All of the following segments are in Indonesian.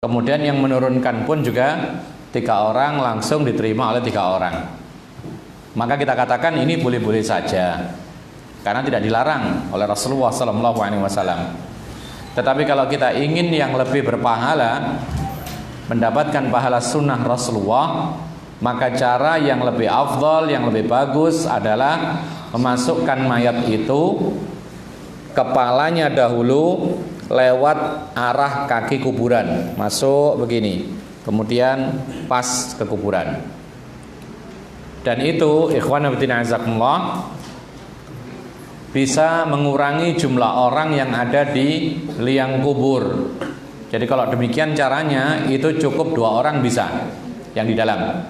Kemudian yang menurunkan pun juga 3 orang langsung diterima oleh 3 orang. Maka kita katakan ini boleh-boleh saja, karena tidak dilarang oleh Rasulullah SAW. Tetapi kalau kita ingin yang lebih berpahala, mendapatkan pahala sunnah Rasulullah, maka cara yang lebih afdal, yang lebih bagus adalah memasukkan mayat itu kepalanya dahulu lewat arah kaki kuburan, masuk begini, kemudian pas ke kuburan. Dan itu ikhwan fillah azakumullah bisa mengurangi jumlah orang yang ada di liang kubur. Jadi kalau demikian caranya, itu cukup 2 orang bisa yang di dalam.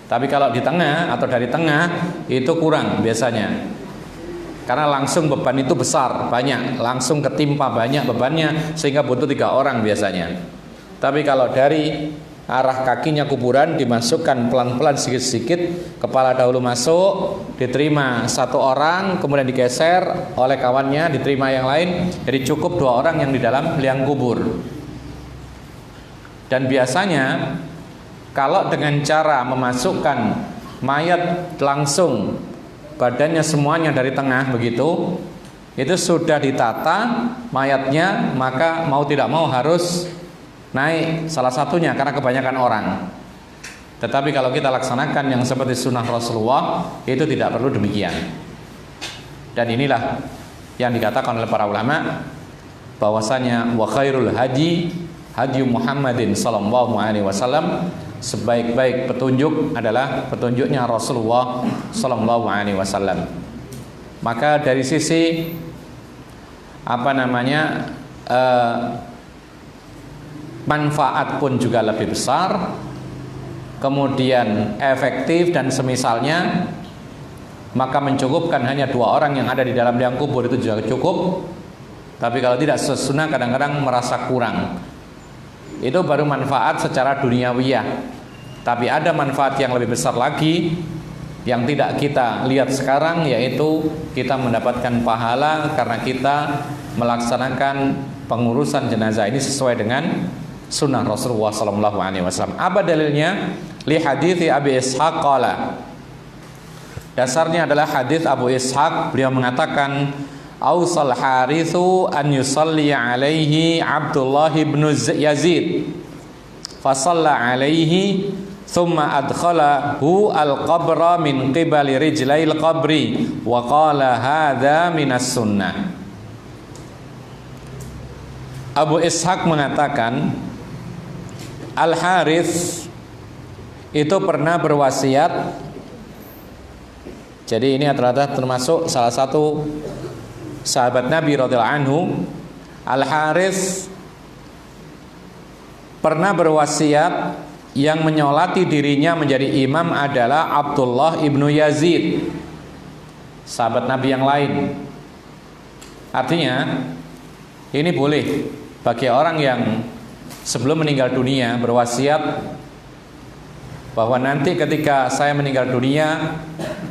Tapi kalau di tengah atau dari tengah itu kurang biasanya, karena langsung beban itu besar, banyak, langsung ketimpa banyak bebannya, sehingga butuh 3 orang biasanya. Tapi kalau dari arah kakinya kuburan dimasukkan pelan-pelan sedikit-sedikit, kepala dahulu masuk, diterima 1 orang, kemudian digeser oleh kawannya, diterima yang lain, jadi cukup 2 orang yang di dalam liang kubur. Dan biasanya kalau dengan cara memasukkan mayat langsung, badannya semuanya dari tengah begitu, itu sudah ditata mayatnya, maka mau tidak mau harus naik salah satunya karena kebanyakan orang. Tetapi kalau kita laksanakan yang seperti sunnah Rasulullah, itu tidak perlu demikian. Dan inilah yang dikatakan oleh para ulama, bahwasanya wa khairul haji hadi Muhammadin sallallahu alaihi wasallam, sebaik-baik petunjuk adalah petunjuknya Rasulullah sallallahu alaihi wasallam. Maka dari sisi manfaat pun juga lebih besar, kemudian efektif dan semisalnya, maka mencukupkan hanya 2 orang yang ada di dalam liang kubur itu juga cukup. Tapi kalau tidak sesunnah, kadang-kadang merasa kurang. Itu baru manfaat secara duniawiyah. Tapi ada manfaat yang lebih besar lagi yang tidak kita lihat sekarang, yaitu kita mendapatkan pahala karena kita melaksanakan pengurusan jenazah ini sesuai dengan sunnah Rasulullah SAW. Apa dalilnya? Li hadithi Abi Ishaq qala. Dasarnya adalah hadis Abu Ishaq, beliau mengatakan, Ausal Harithu an yusalli alaihi Abdullah ibn Yazid fasalla alaihi thumma adkhalahu al-qabra min qibali rijlail qabri wa qala hadha minas sunnah. Abu Ishaq mengatakan, Al-Harith itu pernah berwasiat. Jadi ini adalah termasuk salah satu sahabat Nabi radhiyallahu anhu. Al-Harith pernah berwasiat yang menyolati dirinya menjadi imam adalah Abdullah ibnu Yazid, sahabat Nabi yang lain. Artinya ini boleh bagi orang yang sebelum meninggal dunia berwasiat bahwa nanti ketika saya meninggal dunia,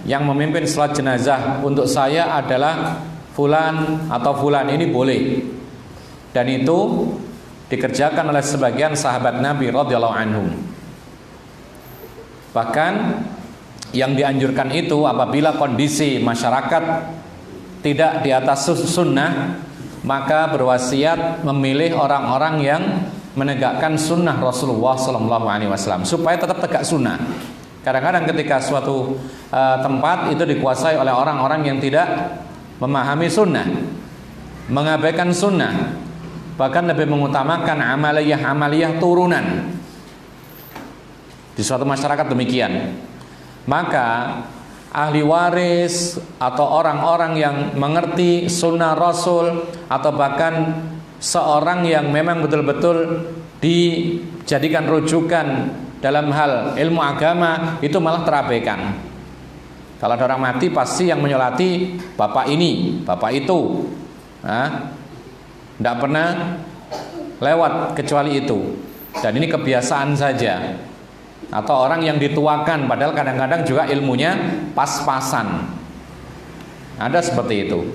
yang memimpin salat jenazah untuk saya adalah fulan atau fulan. Ini boleh. Dan itu dikerjakan oleh sebagian sahabat Nabi radhiyallahu anhum. Bahkan yang dianjurkan itu apabila kondisi masyarakat tidak di atas sunnah, maka berwasiat memilih orang-orang yang menegakkan sunnah Rasulullah SAW supaya tetap tegak sunnah. Kadang-kadang ketika suatu tempat itu dikuasai oleh orang-orang yang tidak memahami sunnah, mengabaikan sunnah, bahkan lebih mengutamakan amaliyah turunan. Di suatu masyarakat demikian, maka ahli waris atau orang-orang yang mengerti sunnah Rasul, atau bahkan seorang yang memang betul-betul dijadikan rujukan dalam hal ilmu agama, itu malah terabaikan. Kalau ada orang mati, pasti yang menyolati bapak ini, bapak itu, tidak pernah lewat kecuali itu. Dan ini kebiasaan saja. Atau orang yang dituakan, padahal kadang-kadang juga ilmunya pas-pasan. Ada seperti itu.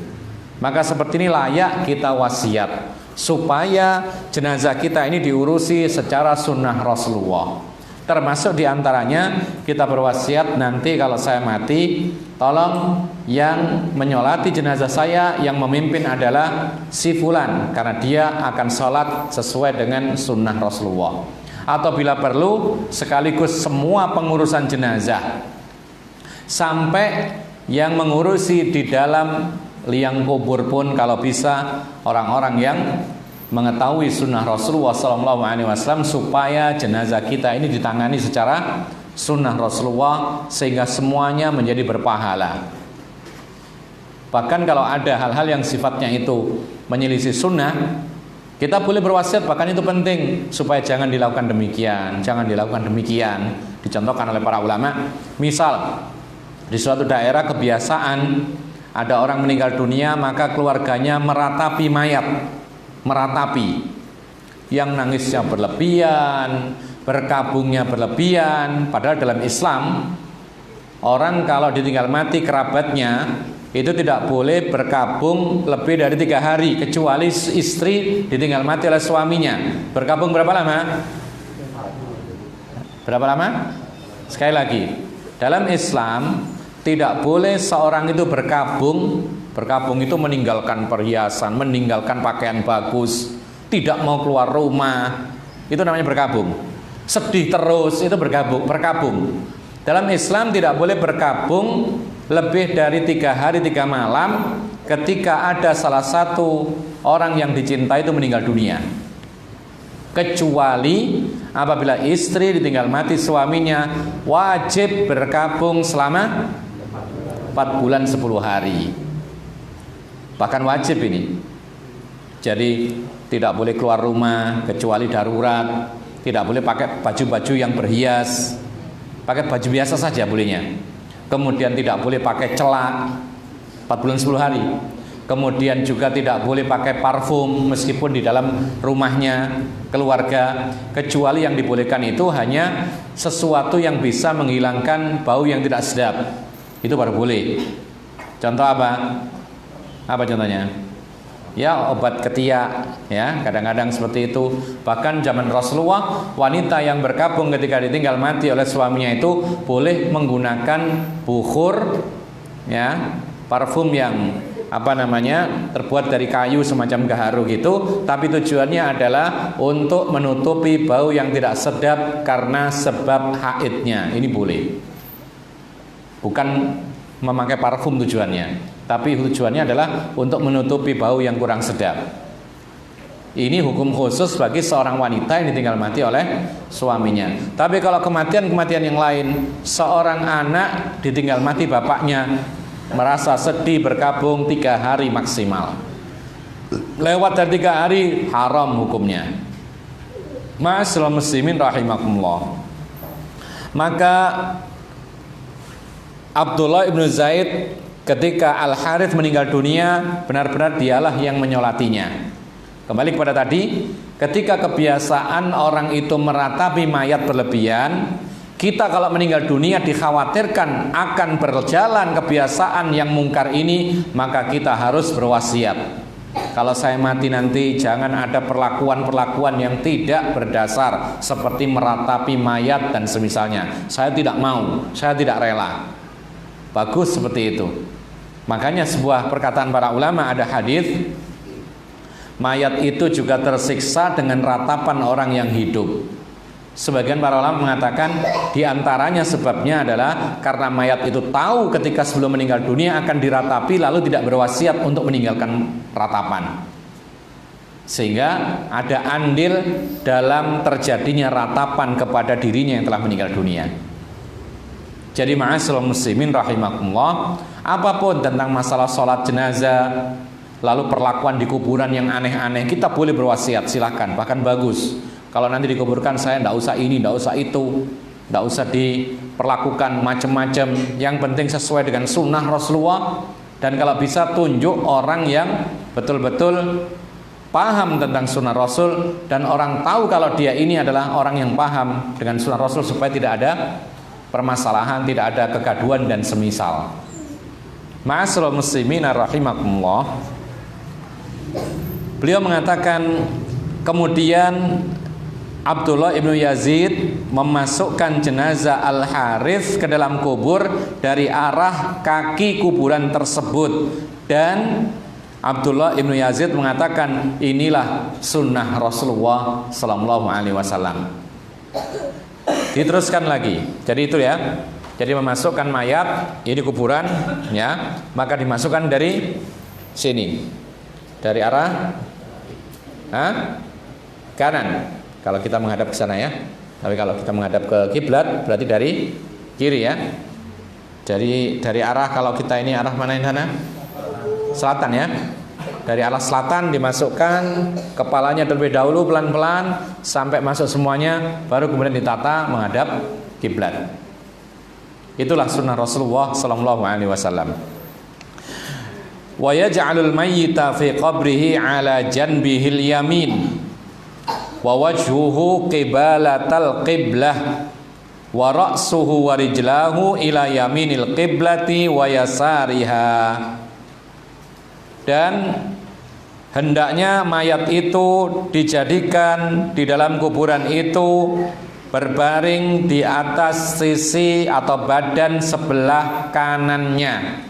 Maka seperti ini layak kita wasiat. supaya jenazah kita ini diurusi secara sunnah Rasulullah. Termasuk diantaranya kita berwasiat, nanti kalau saya mati, tolong yang menyolati jenazah saya yang memimpin adalah si fulan, karena dia akan sholat sesuai dengan sunnah Rasulullah. Atau bila perlu sekaligus semua pengurusan jenazah, sampai yang mengurusi di dalam liang kubur pun kalau bisa orang-orang yang mengetahui sunnah Rasulullah SAW, supaya jenazah kita ini ditangani secara sunnah Rasulullah sehingga semuanya menjadi berpahala. Bahkan kalau ada hal-hal yang sifatnya itu menyelisih sunnah, kita boleh berwasiat, bahkan itu penting supaya jangan dilakukan demikian, jangan dilakukan demikian. Dicontohkan oleh para ulama, misal di suatu daerah kebiasaan ada orang meninggal dunia, maka keluarganya meratapi mayat, meratapi, yang nangisnya berlebihan, berkabungnya berlebihan. Padahal dalam Islam, orang kalau ditinggal mati kerabatnya itu tidak boleh berkabung lebih dari 3 hari, kecuali istri ditinggal mati oleh suaminya. Berkabung berapa lama? Berapa lama? Sekali lagi, dalam Islam tidak boleh seorang itu berkabung. Berkabung itu meninggalkan perhiasan, meninggalkan pakaian bagus, tidak mau keluar rumah, itu namanya berkabung. Sedih terus, itu berkabung. Dalam Islam tidak boleh berkabung lebih dari 3 hari 3 malam ketika ada salah satu orang yang dicintai itu meninggal dunia, kecuali apabila istri ditinggal mati suaminya, wajib berkabung selama 4 bulan 10 hari. Bahkan wajib ini. Jadi tidak boleh keluar rumah kecuali darurat, tidak boleh pakai baju-baju yang berhias, pakai baju biasa saja bolehnya. Kemudian tidak boleh pakai celak 4 bulan 10 hari. Kemudian juga tidak boleh pakai parfum meskipun di dalam rumahnya keluarga, kecuali yang dibolehkan itu hanya sesuatu yang bisa menghilangkan bau yang tidak sedap. Itu baru boleh. Contoh apa? Apa contohnya? Ya, obat ketiak, ya, kadang-kadang seperti itu. Bahkan zaman Rasulullah, wanita yang berkabung ketika ditinggal mati oleh suaminya itu boleh menggunakan bukhur, ya, parfum yang terbuat dari kayu semacam gaharu gitu, tapi tujuannya adalah untuk menutupi bau yang tidak sedap karena sebab haidnya. Ini boleh. Bukan memakai parfum tujuannya, tapi tujuannya adalah untuk menutupi bau yang kurang sedap. Ini hukum khusus bagi seorang wanita yang ditinggal mati oleh suaminya. Tapi kalau kematian-kematian yang lain, seorang anak ditinggal mati bapaknya, merasa sedih, berkabung 3 hari maksimal. Lewat dari 3 hari, haram hukumnya. Ma'asyiral muslimin rahimakumullah. Maka Abdullah ibnu Zaid ketika Al-Harith meninggal dunia, benar-benar dialah yang menyolatinya. Kembali kepada tadi, ketika kebiasaan orang itu meratapi mayat berlebihan, kita kalau meninggal dunia dikhawatirkan akan berjalan kebiasaan yang mungkar ini, maka kita harus berwasiat. Kalau saya mati nanti jangan ada perlakuan-perlakuan yang tidak berdasar, seperti meratapi mayat dan semisalnya. Saya tidak mau, saya tidak rela. Bagus seperti itu. Makanya sebuah perkataan para ulama, ada hadis, mayat itu juga tersiksa dengan ratapan orang yang hidup. Sebagian para ulama mengatakan diantaranya sebabnya adalah karena mayat itu tahu ketika sebelum meninggal dunia akan diratapi, lalu tidak berwasiat untuk meninggalkan ratapan, sehingga ada andil dalam terjadinya ratapan kepada dirinya yang telah meninggal dunia. Jadi ma'asyiral muslimin rahimakumullah, apapun tentang masalah sholat jenazah, lalu perlakuan di kuburan yang aneh-aneh, kita boleh berwasiat, silahkan, bahkan bagus. Kalau nanti dikuburkan, saya tidak usah ini, tidak usah itu, tidak usah diperlakukan macam-macam. Yang penting sesuai dengan sunnah Rasulullah. Dan kalau bisa tunjuk orang yang betul-betul paham tentang sunnah Rasul, dan orang tahu kalau dia ini adalah orang yang paham dengan sunnah Rasul, supaya tidak ada permasalahan, tidak ada kegaduhan dan semisal. Ma'asyiral muslimin rahimakumullah. Beliau mengatakan kemudian Abdullah ibnu Yazid memasukkan jenazah Al-Harits ke dalam kubur dari arah kaki kuburan tersebut, dan Abdullah ibnu Yazid mengatakan inilah sunnah Rasulullah Sallallahu Alaihi Wasallam. Diteruskan lagi, jadi itu ya. Jadi memasukkan mayat ini kuburan, ya, maka dimasukkan dari sini, dari arah kanan. Kalau kita menghadap ke sana ya. Tapi kalau kita menghadap ke kiblat berarti dari kiri ya. Jadi dari arah, kalau kita ini arah mana ini sana? Selatan ya. Dari arah selatan dimasukkan kepalanya terlebih dahulu pelan-pelan sampai masuk semuanya, baru kemudian ditata menghadap kiblat. Itulah sunnah Rasulullah sallallahu alaihi wasallam. Wa yaj'alul mayyita fi qabrihi ala janbihil yamin wa wajhuhu qibalatal qiblah wa ra'suhu wa rijlahu ila yaminil qiblati wa yasariha. Dan hendaknya mayat itu dijadikan di dalam kuburan itu berbaring di atas sisi atau badan sebelah kanannya.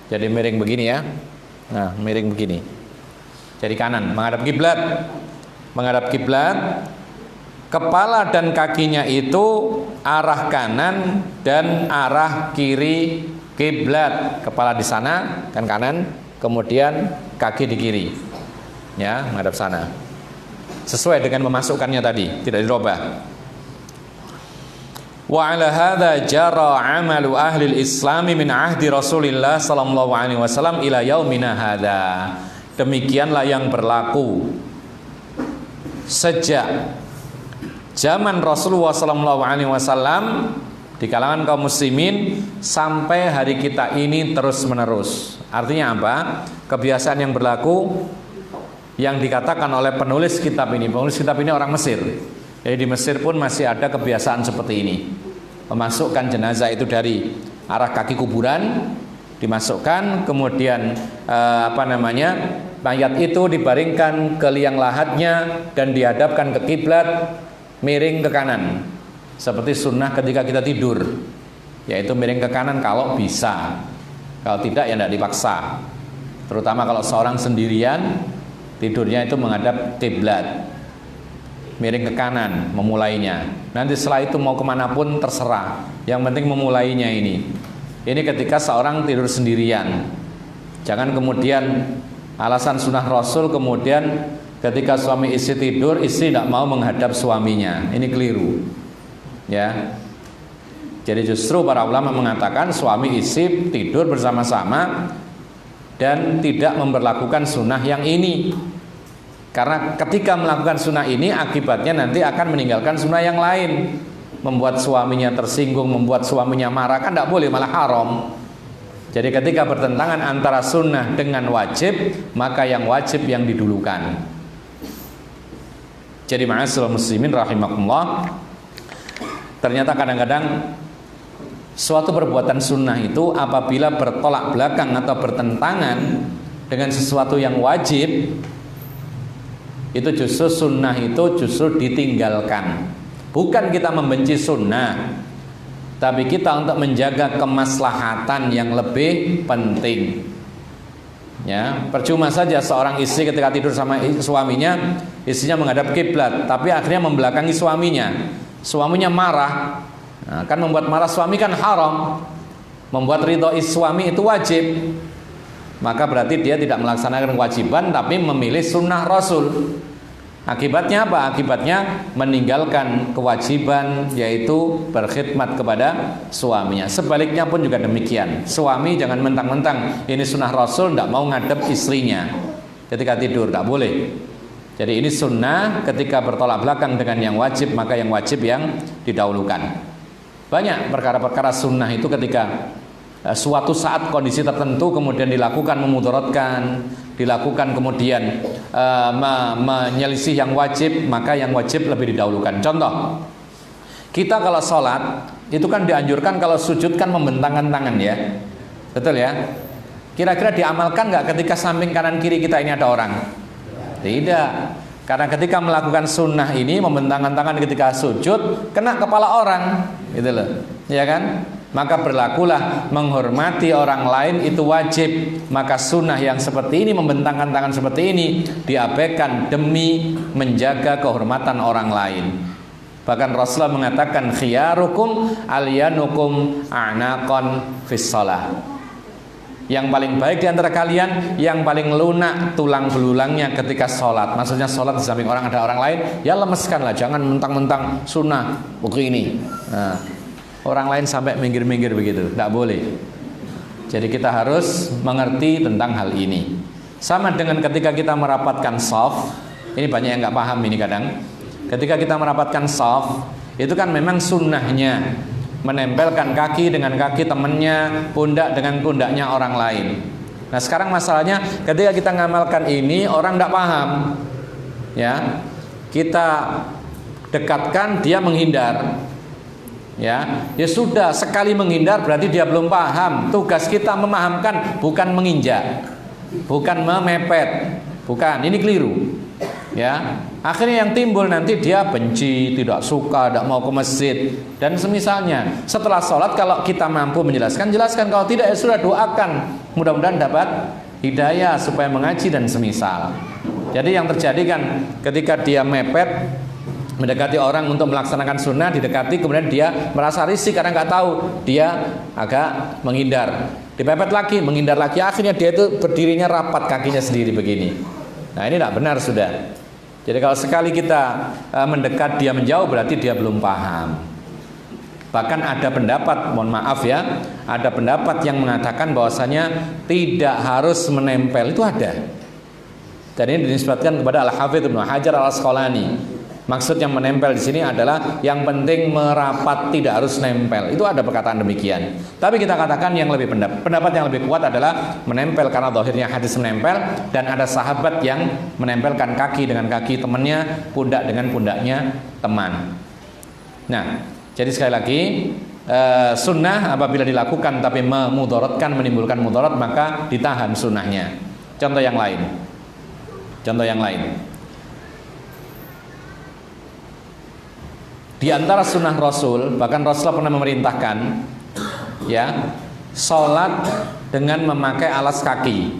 Jadi miring begini ya. Nah, miring begini. Jadi kanan menghadap kiblat. Menghadap kiblat, kepala dan kakinya itu arah kanan dan arah kiri kiblat. Kepala di sana kan kanan, kemudian kaki di kiri. Ya, menghadap sana. Sesuai dengan memasukkannya tadi, tidak dirubah. Wa ala hadza jara 'amalu ahli al-Islam min ahdi Rasulillah sallallahu alaihi wasallam ila yaumina hadza. Demikianlah yang berlaku sejak zaman Rasulullah sallallahu alaihi wasallam di kalangan kaum muslimin sampai hari kita ini terus-menerus. Artinya apa? Kebiasaan yang berlaku yang dikatakan oleh penulis kitab ini. Penulis kitab ini orang Mesir. Jadi di Mesir pun masih ada kebiasaan seperti ini. Memasukkan jenazah itu dari arah kaki kuburan, dimasukkan, kemudian mayat itu dibaringkan ke liang lahatnya dan dihadapkan ke kiblat, miring ke kanan. Seperti sunnah ketika kita tidur, yaitu miring ke kanan kalau bisa. Kalau tidak ya tidak dipaksa. Terutama kalau seorang sendirian, tidurnya itu menghadap kiblat, miring ke kanan memulainya. Nanti setelah itu mau kemanapun terserah. Yang penting memulainya ini. Ini ketika seorang tidur sendirian. Jangan kemudian alasan sunnah Rasul kemudian ketika suami istri tidur, istri tidak mau menghadap suaminya. Ini keliru. Ya. Jadi justru para ulama mengatakan suami istri tidur bersama-sama dan tidak memberlakukan sunnah yang ini. Karena ketika melakukan sunnah ini akibatnya nanti akan meninggalkan sunnah yang lain, membuat suaminya tersinggung, membuat suaminya marah, kan tidak boleh, malah haram. Jadi ketika bertentangan antara sunnah dengan wajib, maka yang wajib yang didulukan. Jadi ma'asyiral muslimin rahimakumullah, ternyata kadang-kadang suatu perbuatan sunnah itu apabila bertolak belakang atau bertentangan dengan sesuatu yang wajib, itu justru sunnah itu justru ditinggalkan. Bukan kita membenci sunnah, tapi kita untuk menjaga kemaslahatan yang lebih penting. Ya, percuma saja seorang istri ketika tidur sama suaminya, istrinya menghadap kiblat, tapi akhirnya membelakangi suaminya. Suaminya marah, nah, kan membuat marah suami kan haram. Membuat ridho suami itu wajib. Maka berarti dia tidak melaksanakan kewajiban tapi memilih sunnah Rasul. Akibatnya apa? Akibatnya meninggalkan kewajiban, yaitu berkhidmat kepada suaminya. Sebaliknya pun juga demikian. Suami jangan mentang-mentang ini sunnah Rasul tidak mau ngadep istrinya ketika tidur, tidak boleh. Jadi ini sunnah, ketika bertolak belakang dengan yang wajib, maka yang wajib yang didahulukan. Banyak perkara-perkara sunnah itu ketika suatu saat kondisi tertentu kemudian dilakukan memudaratkan, dilakukan kemudian menyelisih yang wajib, maka yang wajib lebih didahulukan. Contoh, kita kalau sholat itu kan dianjurkan kalau sujud kan membentangkan tangan ya, betul ya? Kira-kira diamalkan nggak ketika samping kanan kiri kita ini ada orang? Tidak. Karena ketika melakukan sunnah ini, membentangkan tangan ketika sujud, kena kepala orang, gitu loh, ya kan? Maka berlakulah menghormati orang lain itu wajib. Maka sunnah yang seperti ini, membentangkan tangan seperti ini, diabaikan demi menjaga kehormatan orang lain. Bahkan Rasulullah mengatakan khiyarukum alyanukum a'naqan fis shalah. Yang paling baik di antara kalian yang paling lunak tulang belulangnya ketika sholat. Maksudnya sholat di samping orang ada orang lain, ya lemeskanlah, jangan mentang-mentang sunnah begini. Nah, orang lain sampai minggir-minggir begitu, tidak boleh. Jadi kita harus mengerti tentang hal ini. Sama dengan ketika kita merapatkan shaf, ini banyak yang nggak paham ini kadang. Ketika kita merapatkan shaf, itu kan memang sunnahnya menempelkan kaki dengan kaki temannya, pundak dengan pundaknya orang lain. Nah sekarang masalahnya ketika kita ngamalkan ini orang tidak paham, ya kita dekatkan dia menghindar, ya sudah sekali menghindar berarti dia belum paham. Tugas kita memahamkan, bukan menginjak, bukan memepet, bukan, ini keliru. Ya, akhirnya yang timbul nanti dia benci, tidak suka, tidak mau ke masjid dan semisalnya. Setelah sholat kalau kita mampu menjelaskan, jelaskan. Kalau tidak ya sudah, doakan, mudah-mudahan dapat hidayah supaya mengaji dan semisal. Jadi yang terjadi kan ketika dia mepet mendekati orang untuk melaksanakan sunnah, didekati kemudian dia merasa risih karena nggak tahu, dia agak menghindar, dipepet lagi, menghindar lagi, akhirnya dia itu berdirinya rapat kakinya sendiri begini. Nah ini tidak benar sudah. Jadi kalau sekali kita mendekat dia menjauh berarti dia belum paham. Bahkan ada pendapat, mohon maaf ya, ada pendapat yang mengatakan bahwasanya tidak harus menempel, itu ada. Dan ini dinisbatkan kepada Al-Hafidz Ibnu Hajar Al-Asqalani. Maksud yang menempel di sini adalah yang penting merapat, tidak harus nempel. Itu ada perkataan demikian. Tapi kita katakan yang lebih pendapat yang lebih kuat adalah menempel karena zahirnya hadis menempel, dan ada sahabat yang menempelkan kaki dengan kaki temannya, pundak dengan pundaknya teman. Nah, jadi sekali lagi sunnah apabila dilakukan tapi memudaratkan, menimbulkan mudarat, maka ditahan sunnahnya. Contoh yang lain. Di antara sunnah Rasul, bahkan Rasulullah pernah memerintahkan, ya, sholat dengan memakai alas kaki.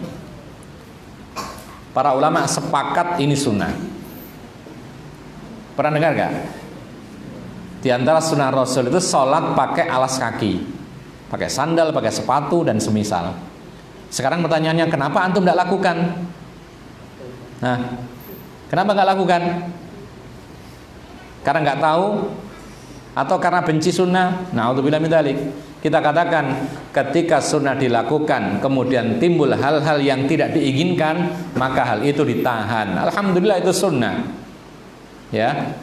Para ulama sepakat ini sunnah. Pernah dengar gak? Di antara sunnah Rasul itu sholat pakai alas kaki, pakai sandal, pakai sepatu dan semisal. Sekarang pertanyaannya, kenapa antum tidak lakukan? Nah, kenapa nggak lakukan? Karena nggak tahu atau karena benci sunnah? Na'udzubillah min dzalik. Kita katakan ketika sunnah dilakukan kemudian timbul hal-hal yang tidak diinginkan, maka hal itu ditahan. Alhamdulillah itu sunnah. Ya.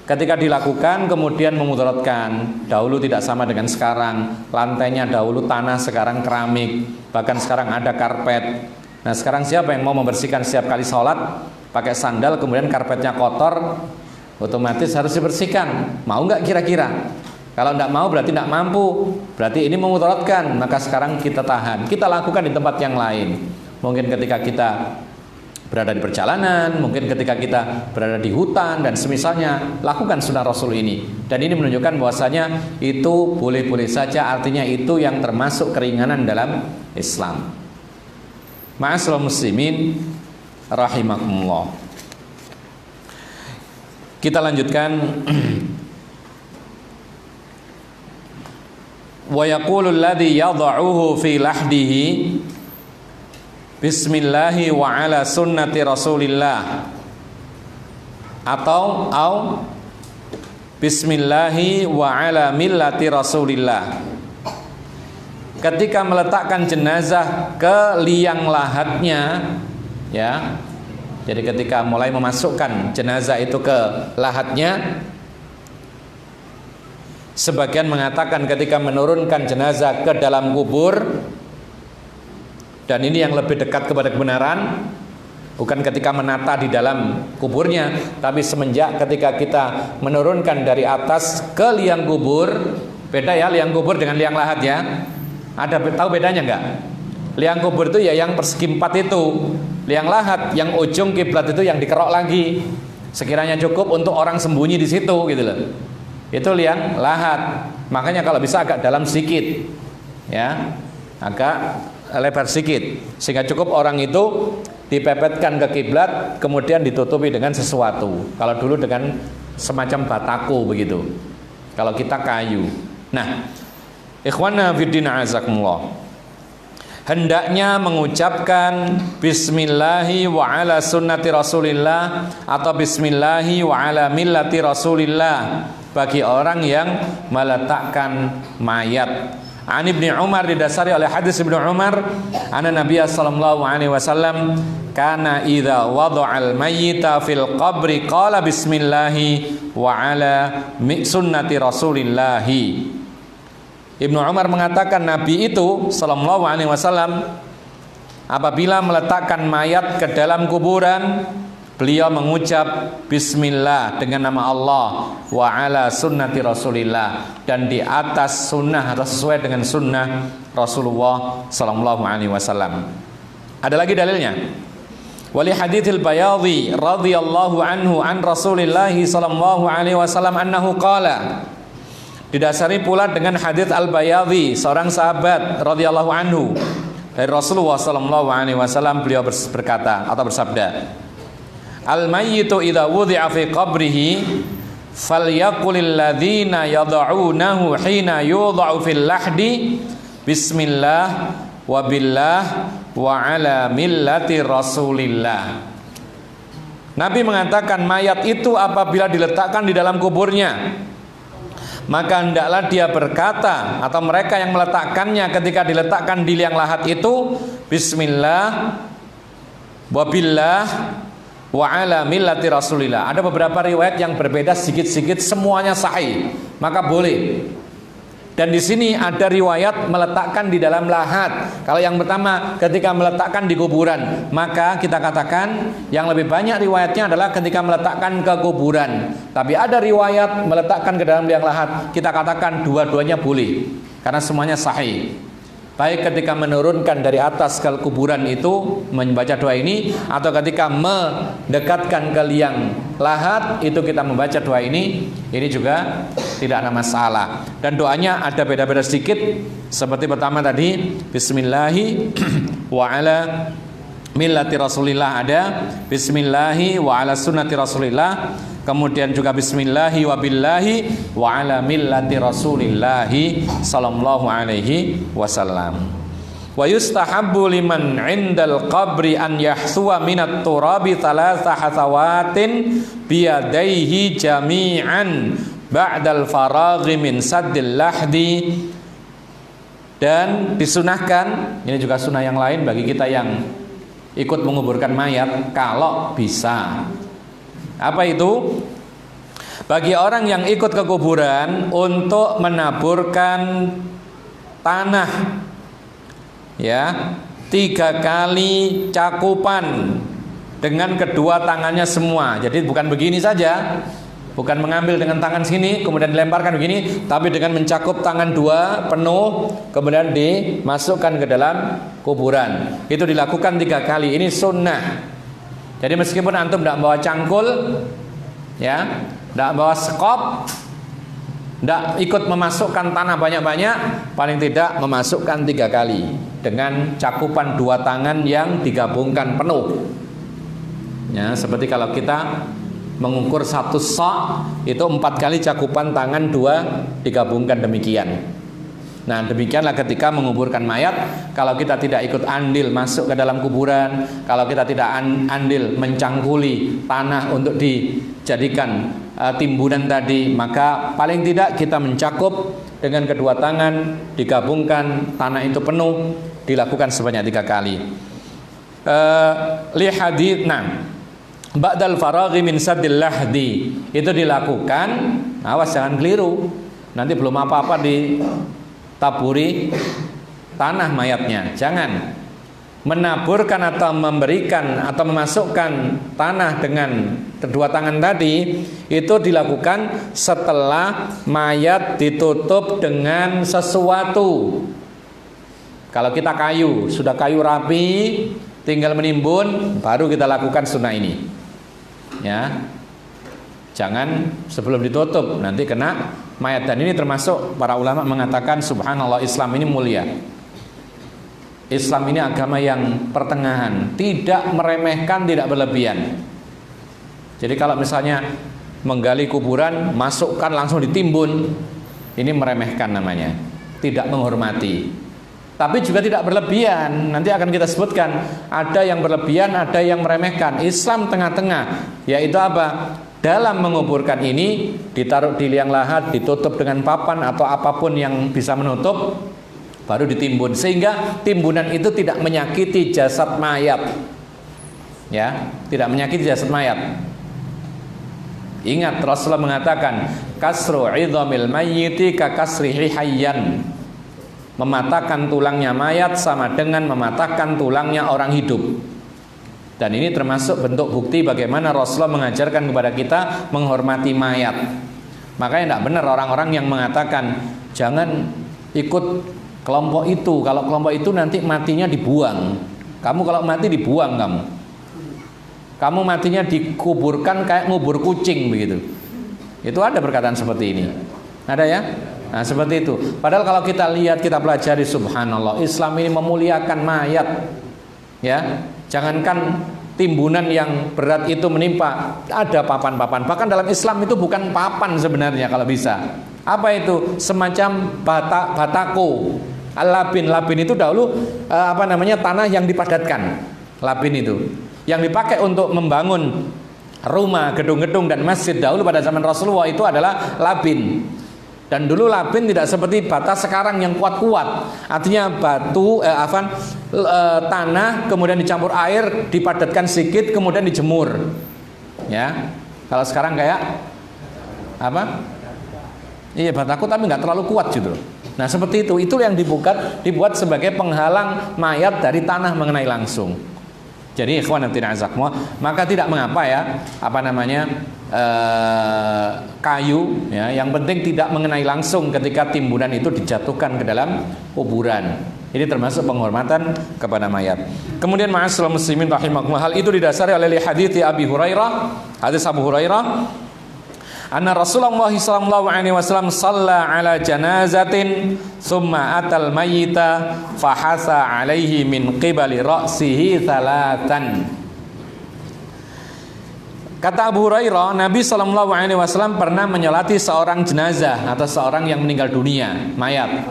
Ketika dilakukan kemudian memudaratkan, dahulu tidak sama dengan sekarang. Lantainya dahulu tanah, sekarang keramik, bahkan sekarang ada karpet. Nah, sekarang siapa yang mau membersihkan setiap kali sholat pakai sandal kemudian karpetnya kotor? Otomatis harus dibersihkan. Mau nggak kira-kira? Kalau nggak mau berarti nggak mampu. Berarti ini memudaratkan. Maka sekarang kita tahan. Kita lakukan di tempat yang lain. Mungkin ketika kita berada di perjalanan, mungkin ketika kita berada di hutan dan semisalnya, lakukan sunnah Rasul ini. Dan ini menunjukkan bahwasanya itu boleh-boleh saja. Artinya itu yang termasuk keringanan dalam Islam. Ma'asyiral muslimin rahimakumullah. Kita lanjutkan. Wa yaqulu alladhi yad'uhu fi lahdihi bismillahi wa ala sunnati Rasulillah, atau bismillahi wa ala millati Rasulillah. Ketika meletakkan jenazah ke liang lahatnya, ya. Jadi ketika mulai memasukkan jenazah itu ke lahatnya, sebagian mengatakan ketika menurunkan jenazah ke dalam kubur, dan ini yang lebih dekat kepada kebenaran, bukan ketika menata di dalam kuburnya, tapi semenjak ketika kita menurunkan dari atas ke liang kubur. Beda ya liang kubur dengan liang lahat ya. Ada tahu bedanya enggak? Liang kubur itu ya yang persegi 4 itu. Liang lahat yang ujung kiblat itu yang dikerok lagi. Sekiranya cukup untuk orang sembunyi di situ gitu loh. Itu liang lahat. Makanya kalau bisa agak dalam sedikit. Ya. Agak lebar sedikit sehingga cukup orang itu dipepetkan ke kiblat, kemudian ditutupi dengan sesuatu. Kalau dulu dengan semacam batako begitu. Kalau kita kayu. Nah, ikhwana fiddin azakumullah, hendaknya mengucapkan bismillahi wa ala sunnati rasulillah atau bismillahi wa ala millati rasulillah bagi orang yang meletakkan mayat. An Ibnu Umar, didasari oleh hadis Ibnu Umar, anna Nabiya sallallahu alaihi wasallam kana idza wada'al mayyita fil qabri qala bismillahi wa ala sunnati rasulillah. Ibnu Umar mengatakan Nabi itu sallallahu alaihi wasallam apabila meletakkan mayat ke dalam kuburan, beliau mengucap bismillah dengan nama Allah wa ala sunnati rasulillah, dan di atas sunnah atau sesuai dengan sunnah Rasulullah sallallahu alaihi wasallam. Ada lagi dalilnya. Wali haditsil Bayadhi radhiyallahu anhu an Rasulillah sallallahu alaihi wasallam annahu qala. Didasari pula dengan hadits Al-Bayadhi, seorang sahabat radhiyallahu anhu dari Rasulullah sallallahu alaihi wasallam, beliau berkata atau bersabda, al-mayyitu idza wudi'a fi qabrihi falyaqulil ladzina yad'unahu hina yudha'u fil lahdi bismillah wa billah wa ala millati rasulillah. Nabi mengatakan mayat itu apabila diletakkan di dalam kuburnya, maka hendaklah dia berkata atau mereka yang meletakkannya ketika diletakkan di liang lahat itu bismillah wa billah wa ala millati rasulillah. Ada beberapa riwayat yang berbeda sedikit-sedikit, semuanya sahih, maka boleh. Dan di sini ada riwayat meletakkan di dalam lahat. Kalau yang pertama ketika meletakkan di kuburan, maka kita katakan yang lebih banyak riwayatnya adalah ketika meletakkan ke kuburan. Tapi ada riwayat meletakkan ke dalam liang lahat, kita katakan dua-duanya boleh karena semuanya sahih. Baik ketika menurunkan dari atas ke kuburan itu membaca doa ini, atau ketika mendekatkan ke liang lahat itu kita membaca doa ini juga tidak ada masalah. Dan doanya ada beda-beda sedikit. Seperti pertama tadi bismillahi wa ala millati rasulillah, ada bismillahi wa ala sunnati rasulillah, kemudian juga bismillahi wa billahi wa ala millati rasulillahi sallallahu alaihi wasallam. Wa yustahabbu liman indal qabri an yahsuwa minat turabi thalatha hathawatin biyadaihi jami'an ba'dal faraghi min saddil lahdi. Dan disunahkan, ini juga sunnah yang lain bagi kita yang ikut menguburkan mayat, kalau bisa. Apa itu? Bagi orang yang ikut ke kuburan untuk menaburkan tanah, ya, 3 kali cakupan dengan kedua tangannya semua. Jadi bukan begini saja, bukan mengambil dengan tangan sini kemudian dilemparkan begini, tapi dengan mencakup tangan 2 penuh kemudian dimasukkan ke dalam kuburan. Itu dilakukan 3 kali. Ini sunnah. Jadi meskipun antum tidak bawa cangkul, ya, tidak bawa sekop, tidak ikut memasukkan tanah banyak-banyak, paling tidak memasukkan 3 kali dengan cakupan 2 tangan yang digabungkan penuh. Ya, seperti kalau kita mengukur 1 sok itu 4 kali cakupan tangan 2 digabungkan demikian. Nah, demikianlah ketika menguburkan mayat. Kalau kita tidak ikut andil masuk ke dalam kuburan, kalau kita tidak andil mencangkuli tanah untuk dijadikan timbunan tadi, maka paling tidak kita mencakup dengan kedua tangan, digabungkan tanah itu penuh, dilakukan sebanyak 3 kali. Li hadits ba'dal faraghi min saddil lahdi, itu dilakukan. Awas jangan keliru, nanti belum apa-apa ditaburi tanah mayatnya. Jangan menaburkan atau memberikan atau memasukkan tanah dengan kedua tangan tadi, itu dilakukan setelah mayat ditutup dengan sesuatu. Kalau kita sudah kayu rapi, tinggal menimbun, baru kita lakukan sunnah ini. Ya, jangan sebelum ditutup, nanti kena mayat. Dan ini termasuk para ulama mengatakan subhanallah, Islam ini mulia. Islam ini agama yang pertengahan, tidak meremehkan, tidak berlebihan. Jadi kalau misalnya menggali kuburan, masukkan langsung ditimbun, ini meremehkan namanya, tidak menghormati. Tapi juga tidak berlebihan. Nanti akan kita sebutkan, ada yang berlebihan, ada yang meremehkan. Islam tengah-tengah, yaitu apa? Dalam menguburkan ini ditaruh di liang lahat, ditutup dengan papan atau apapun yang bisa menutup, baru ditimbun, sehingga timbunan itu tidak menyakiti jasad mayat. Ya, tidak menyakiti jasad mayat. Ingat, Rasulullah mengatakan, kasru idhamil mayyiti ka kasrihi hayyan. Mematahkan tulangnya mayat sama dengan mematahkan tulangnya orang hidup. Dan ini termasuk bentuk bukti bagaimana Rasulullah mengajarkan kepada kita menghormati mayat. Makanya tidak benar orang-orang yang mengatakan jangan ikut kelompok itu, kalau kelompok itu nanti matinya dibuang. Kamu kalau mati dibuang kamu. Kamu matinya dikuburkan kayak ngubur kucing begitu. Itu ada perkataan seperti ini. Ada ya? Nah, seperti itu. Padahal kalau kita lihat, kita pelajari, subhanallah, Islam ini memuliakan mayat. Ya, jangankan timbunan yang berat itu menimpa, ada papan-papan. Bahkan dalam Islam itu bukan papan sebenarnya kalau bisa. Apa itu? Semacam batako. Labin itu dahulu tanah yang dipadatkan. Labin itu yang dipakai untuk membangun rumah, gedung-gedung dan masjid dahulu pada zaman Rasulullah itu adalah labin. Dan dulu labin tidak seperti bata sekarang yang kuat-kuat. Artinya tanah kemudian dicampur air, dipadatkan sedikit, kemudian dijemur. Ya, kalau sekarang kayak apa? Iya, bataku tapi nggak terlalu kuat gitu. Nah seperti itu. Itu yang dibuat sebagai penghalang mayat dari tanah mengenai langsung. Jadi ikhwan dan tidak azakumullah, maka tidak mengapa ya kayu ya, yang penting tidak mengenai langsung ketika timbunan itu dijatuhkan ke dalam kuburan. Ini termasuk penghormatan kepada mayat. Kemudian ma'asyiral muslimin rahimakumullah, hal itu didasari oleh hadits Abi Hurairah, hadis Abu Hurairah, anna Rasulullah sallallahu alaihi wasallam shalla ala janazatin thumma atal mayyita fahasa alaihi min qibali ra'sihi thalathan. Kata Abu Hurairah, Nabi sallallahu alaihi wasallam pernah menyolati seorang jenazah atau seorang yang meninggal dunia, mayat.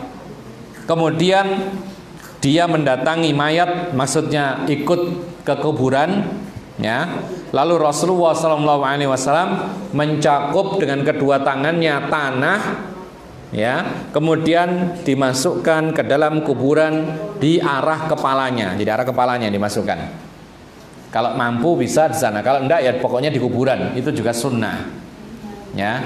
Kemudian dia mendatangi mayat, maksudnya ikut ke kuburan, ya. Lalu Rasulullah SAW mencakup dengan kedua tangannya tanah, ya. Kemudian dimasukkan ke dalam kuburan di arah kepalanya. Jadi arah kepalanya dimasukkan. Kalau mampu bisa di sana. Kalau enggak ya pokoknya di kuburan. Itu juga sunnah, ya.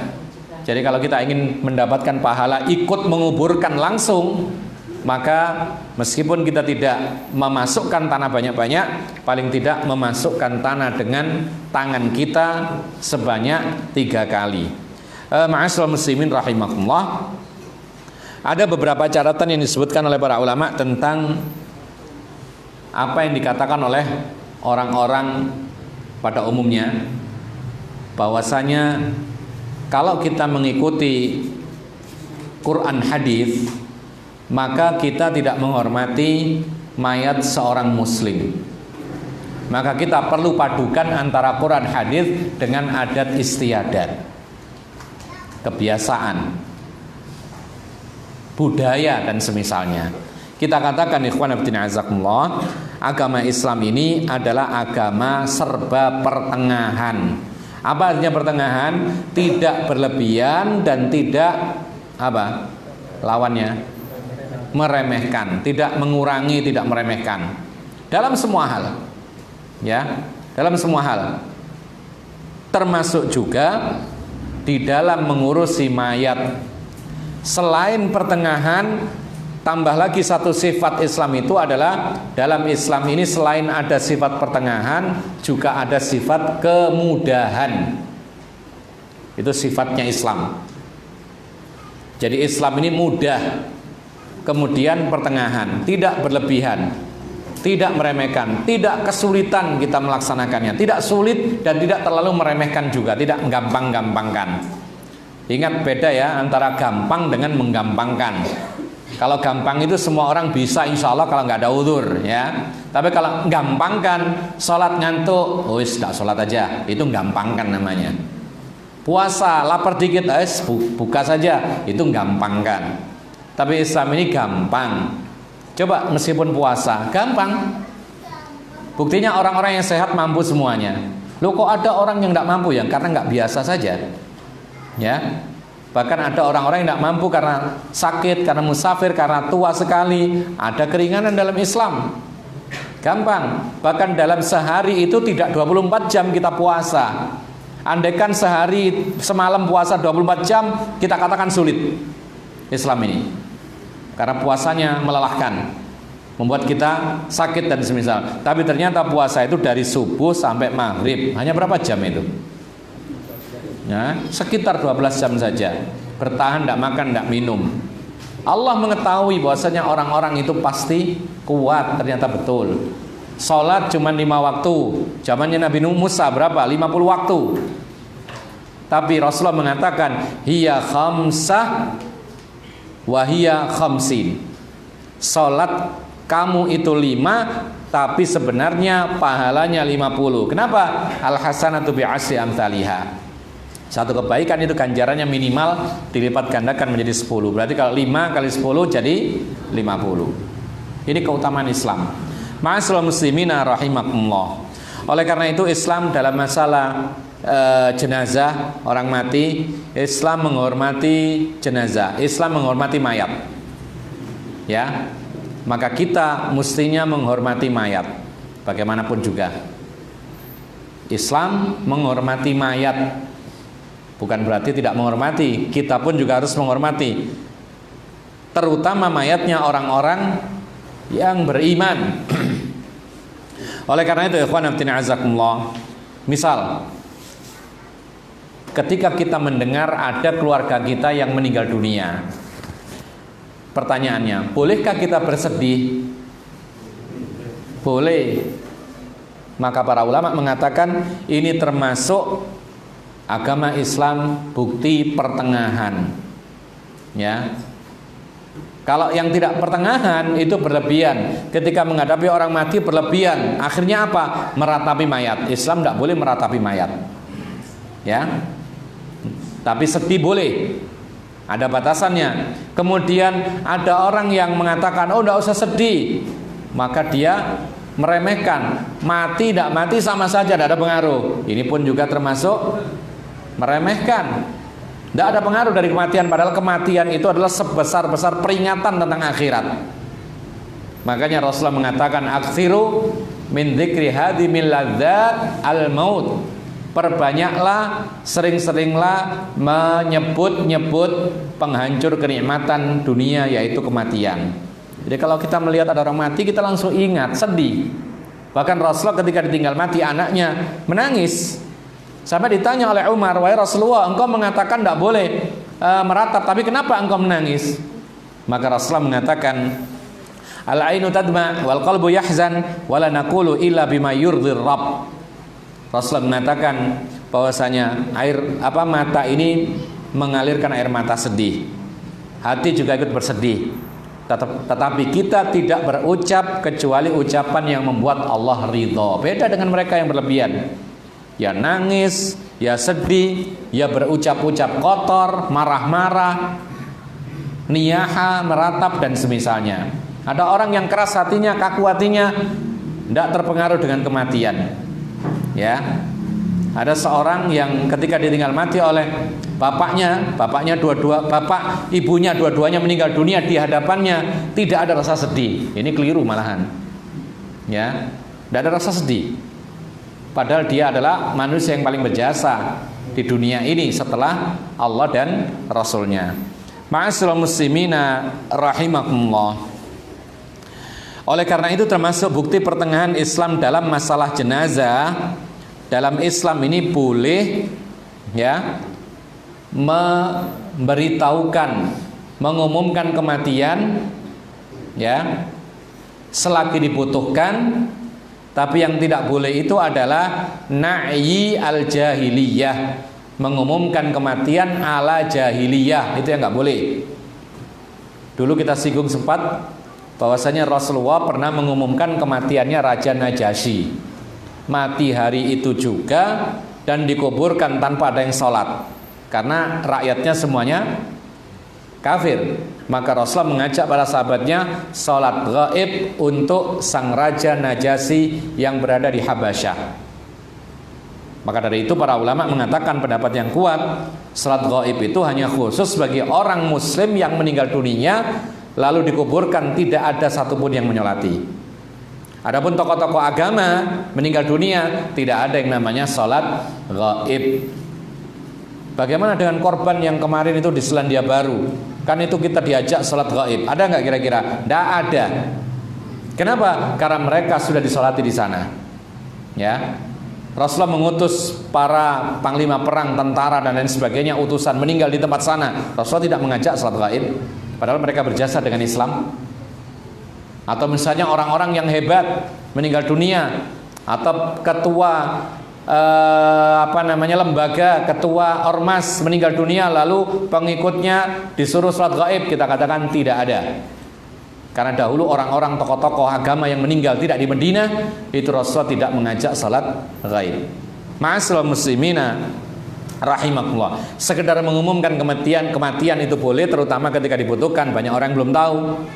Jadi kalau kita ingin mendapatkan pahala ikut menguburkan langsung, maka meskipun kita tidak memasukkan tanah banyak-banyak, paling tidak memasukkan tanah dengan tangan kita sebanyak 3 kali. Ma'asyiral muslimin rahimakumullah, ada beberapa catatan yang disebutkan oleh para ulama tentang apa yang dikatakan oleh orang-orang pada umumnya, bahwasanya kalau kita mengikuti Quran hadis, maka kita tidak menghormati mayat seorang muslim. Maka kita perlu padukan antara Quran hadis dengan adat istiadat, kebiasaan, budaya dan semisalnya. Kita katakan ikhwan fillah azakumullah, agama Islam ini adalah agama serba pertengahan. Apa artinya pertengahan? Tidak berlebihan dan tidak apa? Lawannya meremehkan, tidak mengurangi, tidak meremehkan. Dalam semua hal. Ya, dalam semua hal. Termasuk juga di dalam mengurusi mayat. Selain pertengahan, tambah lagi satu sifat Islam itu adalah dalam Islam ini selain ada sifat pertengahan, juga ada sifat kemudahan. Itu sifatnya Islam. Jadi Islam ini mudah. kemudian pertengahan, tidak berlebihan, tidak meremehkan, tidak kesulitan kita melaksanakannya, tidak sulit dan tidak terlalu meremehkan juga, tidak gampang-gampangkan. Ingat beda ya antara gampang dengan menggampangkan. Kalau gampang itu semua orang bisa insya Allah kalau nggak ada udzur ya. Tapi kalau gampangkan, sholat ngantuk, nggak sholat aja, itu gampangkan namanya. Puasa lapar dikit, buka saja, itu gampangkan. Tapi Islam ini gampang. Coba meskipun puasa gampang. Buktinya orang-orang yang sehat mampu semuanya. Loh kok ada orang yang nggak mampu ya? Karena nggak biasa saja. Ya. Bahkan ada orang-orang yang tidak mampu karena sakit, karena musafir, karena tua sekali. Ada keringanan dalam Islam. Gampang. Bahkan dalam sehari itu tidak 24 jam kita puasa. Andaikan sehari semalam puasa 24 jam, kita katakan sulit Islam ini. Karena puasanya melelahkan, membuat kita sakit dan semisal. Tapi ternyata puasa itu dari subuh sampai maghrib. Hanya berapa jam itu? Ya, sekitar 12 jam saja. Bertahan, tidak makan, tidak minum. Allah mengetahui bahwasanya orang-orang itu pasti kuat. Ternyata betul. Sholat cuma 5 waktu. Zamannya Nabi Musa berapa? 50 waktu. Tapi Rasulullah mengatakan hiya khamsah wa hiya khamsin. Sholat kamu itu 5, tapi sebenarnya pahalanya 50. Kenapa? Al-hasanatu bi'asri amthaliha. Satu kebaikan itu ganjarannya minimal dilipat gandakan menjadi 10. Berarti kalau 5 kali 10 jadi 50. Ini keutamaan Islam. Ma'asyiral muslimina rahimakumullah. Oleh karena itu Islam dalam masalah jenazah orang mati, Islam menghormati jenazah, Islam menghormati mayat. Ya. Maka kita mestinya menghormati mayat bagaimanapun juga. Islam menghormati mayat. Bukan berarti tidak menghormati, kita pun juga harus menghormati. Terutama mayatnya orang-orang yang beriman. Oleh karena itu, ikhwan fillah azakumullah, misal ketika kita mendengar ada keluarga kita yang meninggal dunia, pertanyaannya, bolehkah kita bersedih? Boleh. Maka para ulama mengatakan ini termasuk agama Islam bukti pertengahan. Ya. Kalau yang tidak pertengahan itu berlebihan. Ketika menghadapi orang mati berlebihan. Akhirnya apa? Meratapi mayat. Islam tidak boleh meratapi mayat. Ya. Tapi sedih boleh. Ada batasannya. Kemudian ada orang yang mengatakan, oh tidak usah sedih. Maka dia meremehkan. Mati tidak mati sama saja, tidak ada pengaruh. Ini pun juga termasuk meremehkan. Tidak ada pengaruh dari kematian. Padahal kematian itu adalah sebesar-besar peringatan tentang akhirat. Makanya Rasulullah mengatakan aktsiru min dzikri hadimil ladzat al maut. Perbanyaklah, sering-seringlah menyebut-nyebut penghancur kenikmatan dunia, yaitu kematian. Jadi kalau kita melihat ada orang mati, kita langsung ingat, sedih. Bahkan Rasulullah ketika ditinggal mati anaknya menangis. Sampai ditanya oleh Umar, wahai Rasulullah, engkau mengatakan tidak boleh meratap, tapi kenapa engkau menangis? Maka Rasulullah mengatakan, al-ainu tadma wal qalbu yahzan wala naqulu illa bima yurdhir rabb. Rasulullah mengatakan bahwasanya mata ini mengalirkan air mata sedih. Hati juga ikut bersedih. Tetapi kita tidak berucap kecuali ucapan yang membuat Allah ridho. Beda dengan mereka yang berlebihan. Ya nangis, ya sedih, ya berucap-ucap kotor, marah-marah, niyaha, meratap dan semisalnya. Ada orang yang keras hatinya, kaku hatinya, tidak terpengaruh dengan kematian. Ya, ada seorang yang ketika ditinggal mati oleh bapaknya ibunya dua-duanya meninggal dunia di hadapannya, tidak ada rasa sedih. Ini keliru malahan. Ya, tidak ada rasa sedih. Padahal dia adalah manusia yang paling berjasa di dunia ini setelah Allah dan Rasulnya. Ma'asyiral muslimina rahimakumullah. Oleh karena itu termasuk bukti pertengahan Islam dalam masalah jenazah. Dalam Islam ini boleh ya memberitahukan, mengumumkan kematian Ya. Selagi dibutuhkan. Tapi yang tidak boleh itu adalah na'yi al-jahiliyah, mengumumkan kematian ala jahiliyah, itu yang nggak boleh. Dulu kita singgung sempat bahwasanya Rasulullah pernah mengumumkan kematiannya Raja Najasyi, mati hari itu juga dan dikuburkan tanpa ada yang sholat karena rakyatnya semuanya kafir. Maka Rasulullah mengajak para sahabatnya sholat gaib untuk sang Raja Najasyi yang berada di Habasyah. Maka dari itu para ulama mengatakan pendapat yang kuat, sholat gaib itu hanya khusus bagi orang muslim yang meninggal dunia lalu dikuburkan, tidak ada satupun yang menyolati. Adapun tokoh-tokoh agama meninggal dunia, tidak ada yang namanya sholat gaib. Bagaimana dengan korban yang kemarin itu di Selandia Baru? Kan itu kita diajak sholat gaib. Ada nggak kira-kira? Tidak ada. Kenapa? Karena mereka sudah disolati di sana. Ya, Rasulullah mengutus para panglima perang, tentara dan lain sebagainya, utusan meninggal di tempat sana. Rasulullah tidak mengajak sholat gaib, padahal mereka berjasa dengan Islam. Atau misalnya orang-orang yang hebat meninggal dunia, atau ketua lembaga, ketua ormas meninggal dunia lalu pengikutnya disuruh sholat gaib, kita katakan tidak ada. Karena dahulu orang-orang tokoh-tokoh agama yang meninggal tidak di Madinah, itu Rasulullah tidak mengajak sholat gaib. Ma'asyiral muslimina rahimakumullah, sekedar mengumumkan kematian itu boleh, terutama ketika dibutuhkan. Banyak orang belum tahu.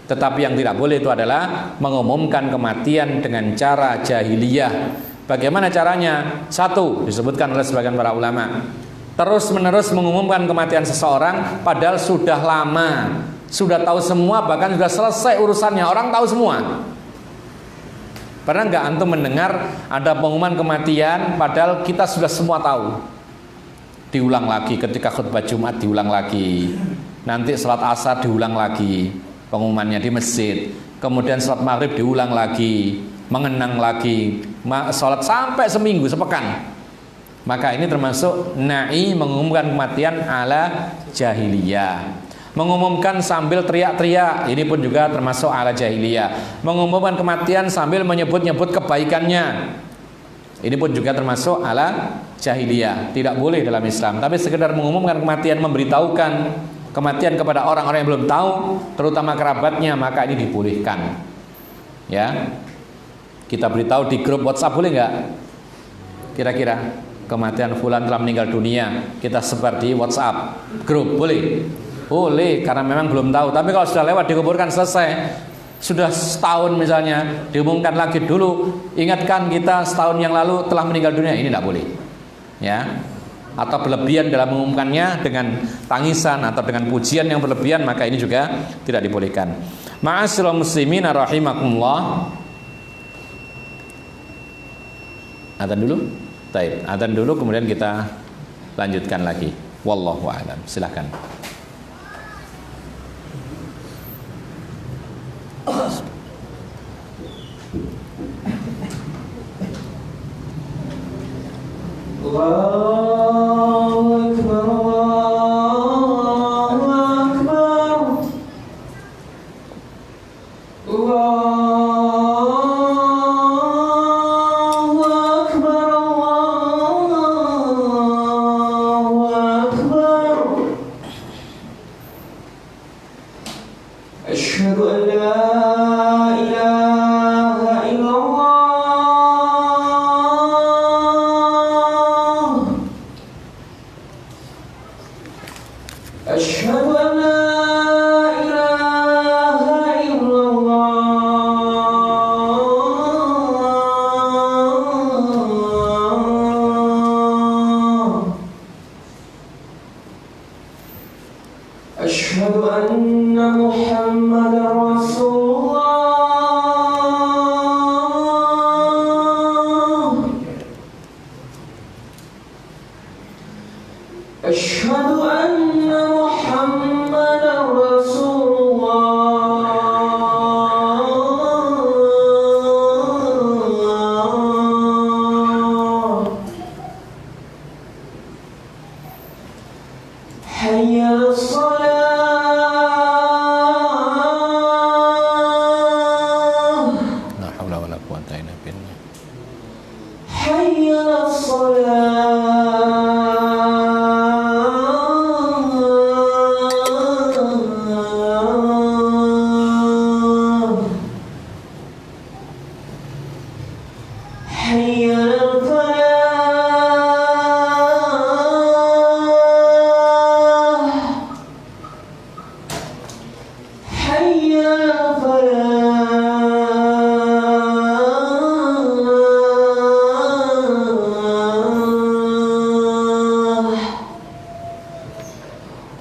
Tetapi yang tidak boleh itu adalah mengumumkan kematian dengan cara jahiliyah. Bagaimana caranya? Satu, disebutkan oleh sebagian para ulama, terus-menerus mengumumkan kematian seseorang padahal sudah lama, sudah tahu semua, bahkan sudah selesai urusannya, orang tahu semua. Pernah nggak antum mendengar ada pengumuman kematian padahal kita sudah semua tahu? Diulang lagi ketika khutbah Jumat, diulang lagi. Nanti salat asar diulang lagi pengumumannya di masjid. Kemudian salat maghrib diulang lagi, mengenang lagi, sholat sampai seminggu, sepekan. Maka ini termasuk na'i, mengumumkan kematian ala jahiliyah. Mengumumkan sambil teriak-teriak, ini pun juga termasuk ala jahiliyah. Mengumumkan kematian sambil menyebut-nyebut kebaikannya, ini pun juga termasuk ala jahiliyah. Tidak boleh dalam Islam. Tapi sekedar mengumumkan kematian, memberitahukan kematian kepada orang-orang yang belum tahu, terutama kerabatnya, maka ini dibolehkan. Ya, kita beritahu di grup WhatsApp, boleh nggak? Kira-kira kematian fulan telah meninggal dunia, kita sebar di WhatsApp grup, boleh? Boleh, karena memang belum tahu. Tapi kalau sudah lewat, dikuburkan, selesai, sudah setahun misalnya, diumumkan lagi, dulu ingatkan kita setahun yang lalu telah meninggal dunia, ini tidak boleh. Ya, atau berlebihan dalam mengumumkannya dengan tangisan atau dengan pujian yang berlebihan, maka ini juga tidak dibolehkan. Ma'asyiral muslimin rahimakumullah. Adzan dulu? Baik, adzan dulu kemudian kita lanjutkan lagi. Wallahu a'lam. Silakan. Allahu Akbar, Allahu Akbar, Allahu Akbar, Allahu Akbar. Asyhadu an la ilaha illallah. أشهد أن لا إله إلا الله. أشهد أن محمدا رسول الله. أشهد أن محمدا رسول الله. حي على الصلاة.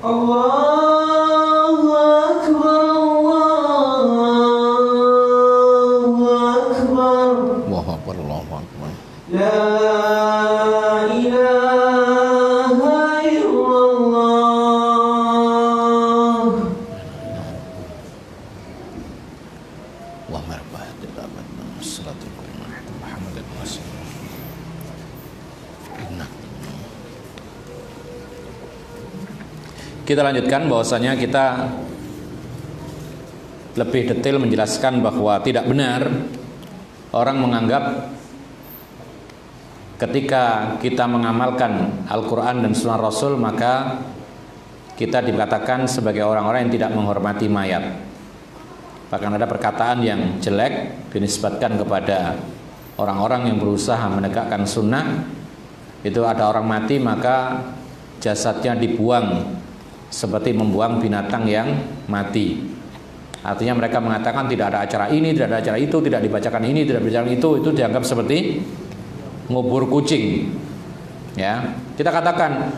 Allahu Akbar, Allahu Akbar. Allahu Akbar, Allahu Akbar. La ilaha illallah. Allahumma rabb hadhihi al-amana wassalatu Muhammadin rasulullah. Kita lanjutkan bahwasanya kita lebih detail menjelaskan bahwa tidak benar orang menganggap ketika kita mengamalkan Al-Quran dan Sunnah Rasul maka kita dikatakan sebagai orang-orang yang tidak menghormati mayat. Bahkan ada perkataan yang jelek dinisbatkan kepada orang-orang yang berusaha menegakkan sunnah. Itu ada orang mati maka jasadnya dibuang seperti membuang binatang yang mati. Artinya mereka mengatakan tidak ada acara ini, tidak ada acara itu, tidak dibacakan ini, tidak dibacakan itu dianggap seperti ngubur kucing. Ya, kita katakan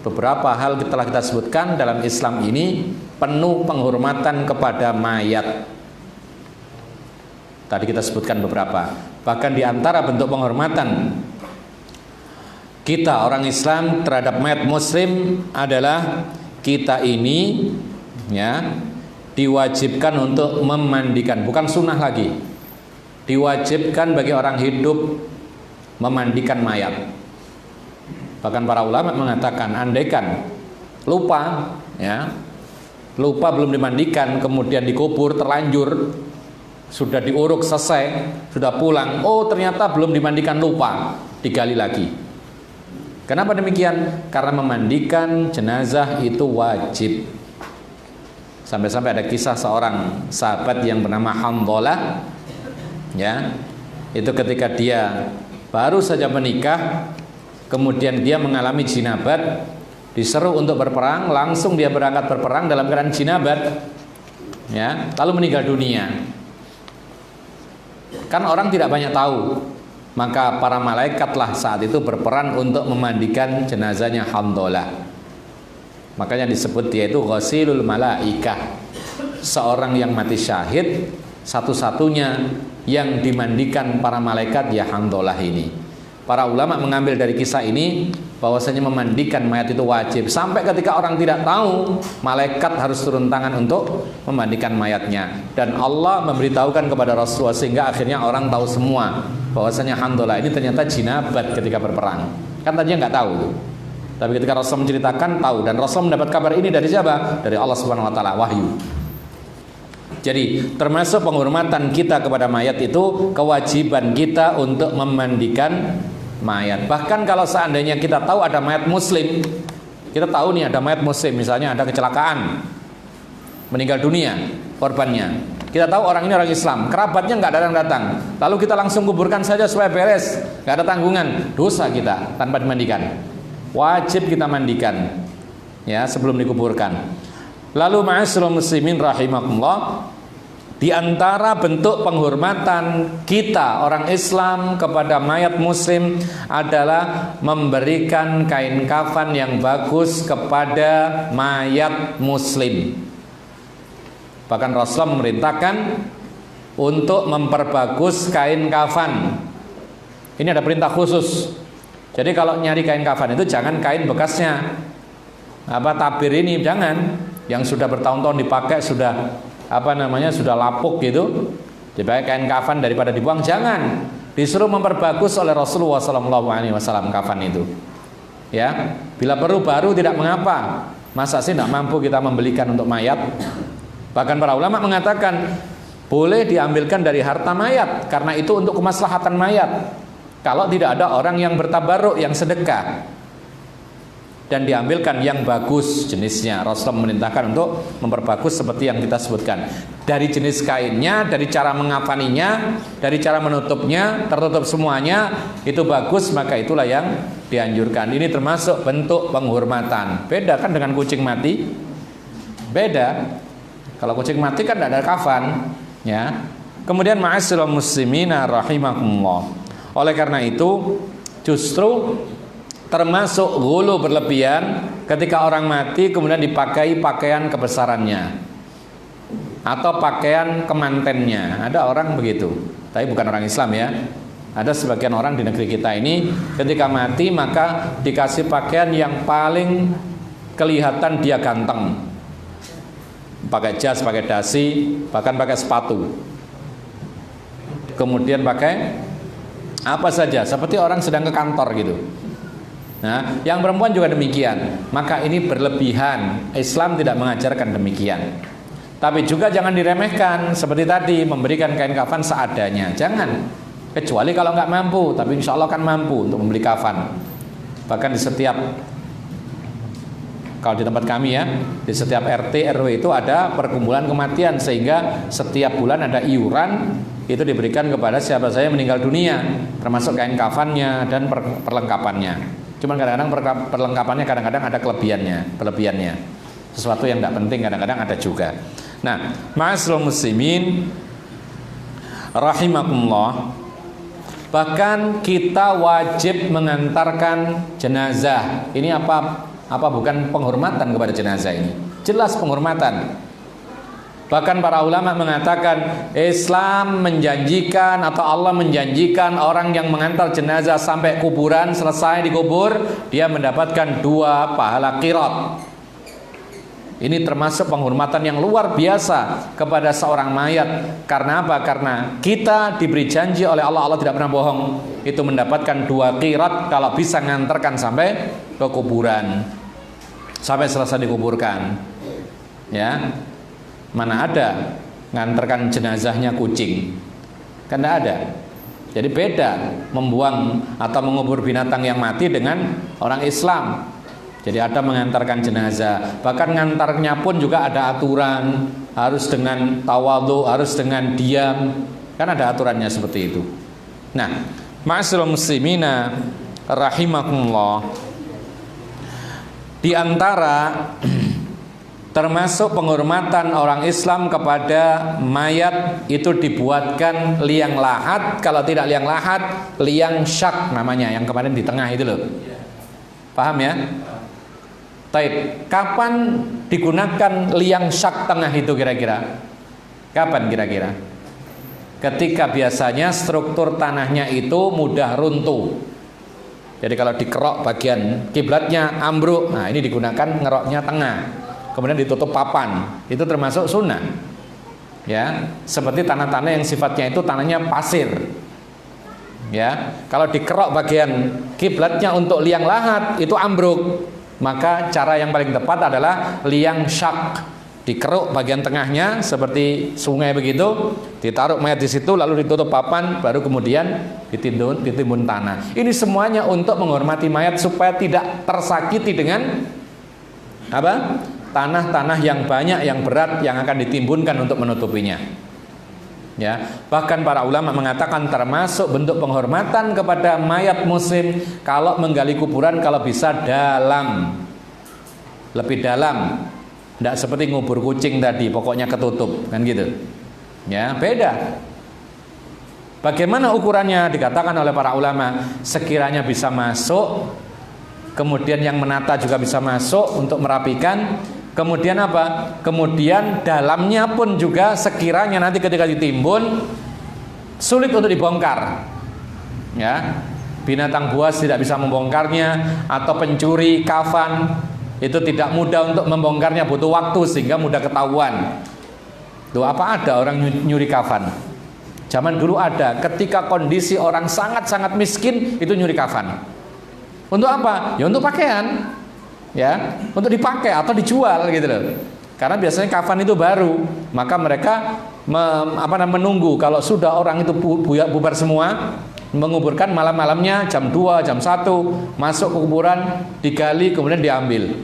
beberapa hal telah kita sebutkan dalam Islam ini penuh penghormatan kepada mayat. Tadi kita sebutkan beberapa. Bahkan di antara bentuk penghormatan kita orang Islam terhadap mayat muslim adalah kita ini ya diwajibkan untuk memandikan, bukan sunnah lagi. Diwajibkan bagi orang hidup memandikan mayat. Bahkan para ulama mengatakan andaikan lupa belum dimandikan kemudian dikubur terlanjur sudah diuruk selesai, sudah pulang, oh ternyata belum dimandikan, lupa, digali lagi. Kenapa demikian? Karena memandikan jenazah itu wajib. Sampai-sampai ada kisah seorang sahabat yang bernama Hanzalah, ya, itu ketika dia baru saja menikah, kemudian dia mengalami jinabat, diseru untuk berperang, langsung dia berangkat berperang dalam keadaan jinabat, ya, lalu meninggal dunia. Kan orang tidak banyak tahu. Maka para malaikatlah saat itu berperan untuk memandikan jenazahnya Hanzalah. Makanya disebut dia itu ghasilul malaikah. Seorang yang mati syahid, satu-satunya yang dimandikan para malaikat ya Hanzalah ini. Para ulama mengambil dari kisah ini bahwasanya memandikan mayat itu wajib. Sampai ketika orang tidak tahu, malaikat harus turun tangan untuk memandikan mayatnya. Dan Allah memberitahukan kepada Rasulullah sehingga akhirnya orang tahu semua bahwasanya Hanzalah ini ternyata jinabat ketika berperang. Kan tadinya nggak tahu tuh. Tapi ketika Rasul menceritakan tahu, dan Rasul mendapat kabar ini dari siapa? Dari Allah Subhanahu wa taala, wahyu. Jadi termasuk penghormatan kita kepada mayat itu kewajiban kita untuk memandikan mayat. Bahkan kalau seandainya kita tahu ada mayat muslim, kita tahu nih ada mayat muslim, misalnya ada kecelakaan, meninggal dunia korbannya, kita tahu orang ini orang Islam, kerabatnya nggak datang-datang, lalu kita langsung kuburkan saja supaya beres, nggak ada tanggungan, dosa kita tanpa dimandikan. Wajib kita mandikan ya sebelum dikuburkan. Lalu ma'asyiral muslimin rahimakumullah, di antara bentuk penghormatan kita orang Islam kepada mayat muslim adalah memberikan kain kafan yang bagus kepada mayat muslim. Bahkan Rasulullah memerintahkan untuk memperbagus kain kafan. Ini ada perintah khusus. Jadi kalau nyari kain kafan itu jangan kain bekasnya tabir ini, jangan yang sudah bertahun-tahun dipakai, sudah sudah lapuk gitu, dipakai kain kafan daripada dibuang, jangan. Disuruh memperbagus oleh Rasulullah SAW kafan itu. Ya, bila perlu baru tidak mengapa. Masa sih tidak mampu kita membelikan untuk mayat? Bahkan para ulama mengatakan boleh diambilkan dari harta mayat karena itu untuk kemaslahatan mayat. Kalau tidak ada orang yang bertabarruk, yang sedekah, dan diambilkan yang bagus jenisnya. Rasulullah memerintahkan untuk memperbagus seperti yang kita sebutkan, dari jenis kainnya, dari cara mengafaninya, dari cara menutupnya, tertutup semuanya itu bagus, maka itulah yang dianjurkan. Ini termasuk bentuk penghormatan. Beda kan dengan kucing mati? Beda. Kalau kucing mati kan tidak ada kafan, ya. Kemudian ma'asyiral muslimina rahimakumullah. Oleh karena itu justru termasuk ghulu berlebihan ketika orang mati kemudian dipakai pakaian kebesarannya atau pakaian kemantennya. Ada orang begitu, tapi bukan orang Islam ya. Ada sebagian orang di negeri kita ini ketika mati maka dikasih pakaian yang paling kelihatan dia ganteng. Pakai jas, pakai dasi, bahkan pakai sepatu. Kemudian pakai apa saja, seperti orang sedang ke kantor gitu. Nah, yang perempuan juga demikian. Maka ini berlebihan. Islam tidak mengajarkan demikian. Tapi juga jangan diremehkan. Seperti tadi, memberikan kain kafan seadanya. Jangan. Kecuali kalau nggak mampu. Tapi insya Allah kan mampu untuk membeli kafan. Bahkan di setiap, kalau di tempat kami ya, di setiap RT RW itu ada perkumpulan kematian, sehingga setiap bulan ada iuran itu diberikan kepada siapa saja meninggal dunia, termasuk kain kafannya dan perlengkapannya. Cuman kadang-kadang perlengkapannya kadang-kadang ada kelebihannya. Sesuatu yang tidak penting kadang-kadang ada juga. Nah, ma'asyiral muslimin rahimakumullah, bahkan kita wajib mengantarkan jenazah. Ini apa bukan penghormatan kepada jenazah ini? Jelas penghormatan. Bahkan para ulama mengatakan Islam menjanjikan atau Allah menjanjikan orang yang mengantar jenazah sampai kuburan, selesai dikubur, dia mendapatkan 2 pahala qirat. Ini termasuk penghormatan yang luar biasa kepada seorang mayat. Karena apa? Karena kita diberi janji oleh Allah, Allah tidak pernah bohong, itu mendapatkan 2 qirat kalau bisa mengantarkan sampai ke kuburan, sampai selesai dikuburkan. Ya, mana ada ngantarkan jenazahnya kucing? Kan tidak ada. Jadi beda membuang atau mengubur binatang yang mati dengan orang Islam. Jadi ada mengantarkan jenazah. Bahkan ngantarnya pun juga ada aturan, harus dengan tawadhu, harus dengan diam. Kan ada aturannya seperti itu. Nah, ma'asyiral muslimina rahimakumullah, di antara termasuk penghormatan orang Islam kepada mayat itu dibuatkan liang lahat. Kalau tidak liang lahat, liang syak namanya, yang kemarin di tengah itu loh. Paham ya? Taib. Kapan digunakan liang syak tengah itu kira-kira? Kapan kira-kira? Ketika biasanya struktur tanahnya itu mudah runtuh. Jadi kalau dikerok bagian kiblatnya ambruk, nah ini digunakan ngeroknya tengah. Kemudian ditutup papan, itu termasuk sunnah. Ya, seperti tanah-tanah yang sifatnya itu tanahnya pasir. Ya, kalau dikerok bagian kiblatnya untuk liang lahat itu ambruk, maka cara yang paling tepat adalah liang syak. Dikeruk bagian tengahnya seperti sungai begitu, ditaruh mayat di situ, lalu ditutup papan, baru kemudian ditimbun tanah. Ini semuanya untuk menghormati mayat supaya tidak tersakiti dengan apa? Tanah-tanah yang banyak, yang berat, yang akan ditimbunkan untuk menutupinya. Ya, bahkan para ulama mengatakan termasuk bentuk penghormatan kepada mayat muslim kalau menggali kuburan kalau bisa dalam, lebih dalam, tidak seperti ngubur kucing tadi, pokoknya ketutup, kan gitu. Ya, beda. Bagaimana ukurannya? Dikatakan oleh para ulama, sekiranya bisa masuk, kemudian yang menata juga bisa masuk untuk merapikan. Kemudian apa? Kemudian dalamnya pun juga sekiranya nanti ketika ditimbun sulit untuk dibongkar. Ya, binatang buas tidak bisa membongkarnya, atau pencuri kafan itu tidak mudah untuk membongkarnya, butuh waktu sehingga mudah ketahuan. Tuh, apa ada orang nyuri kafan? Zaman dulu ada, ketika kondisi orang sangat-sangat miskin itu nyuri kafan. Untuk apa? Ya untuk pakaian. Ya, untuk dipakai atau dijual gitu loh. Karena biasanya kafan itu baru, maka mereka menunggu kalau sudah orang itu bubar semua, menguburkan malam-malamnya jam 2, jam 1, masuk ke kuburan, digali, kemudian diambil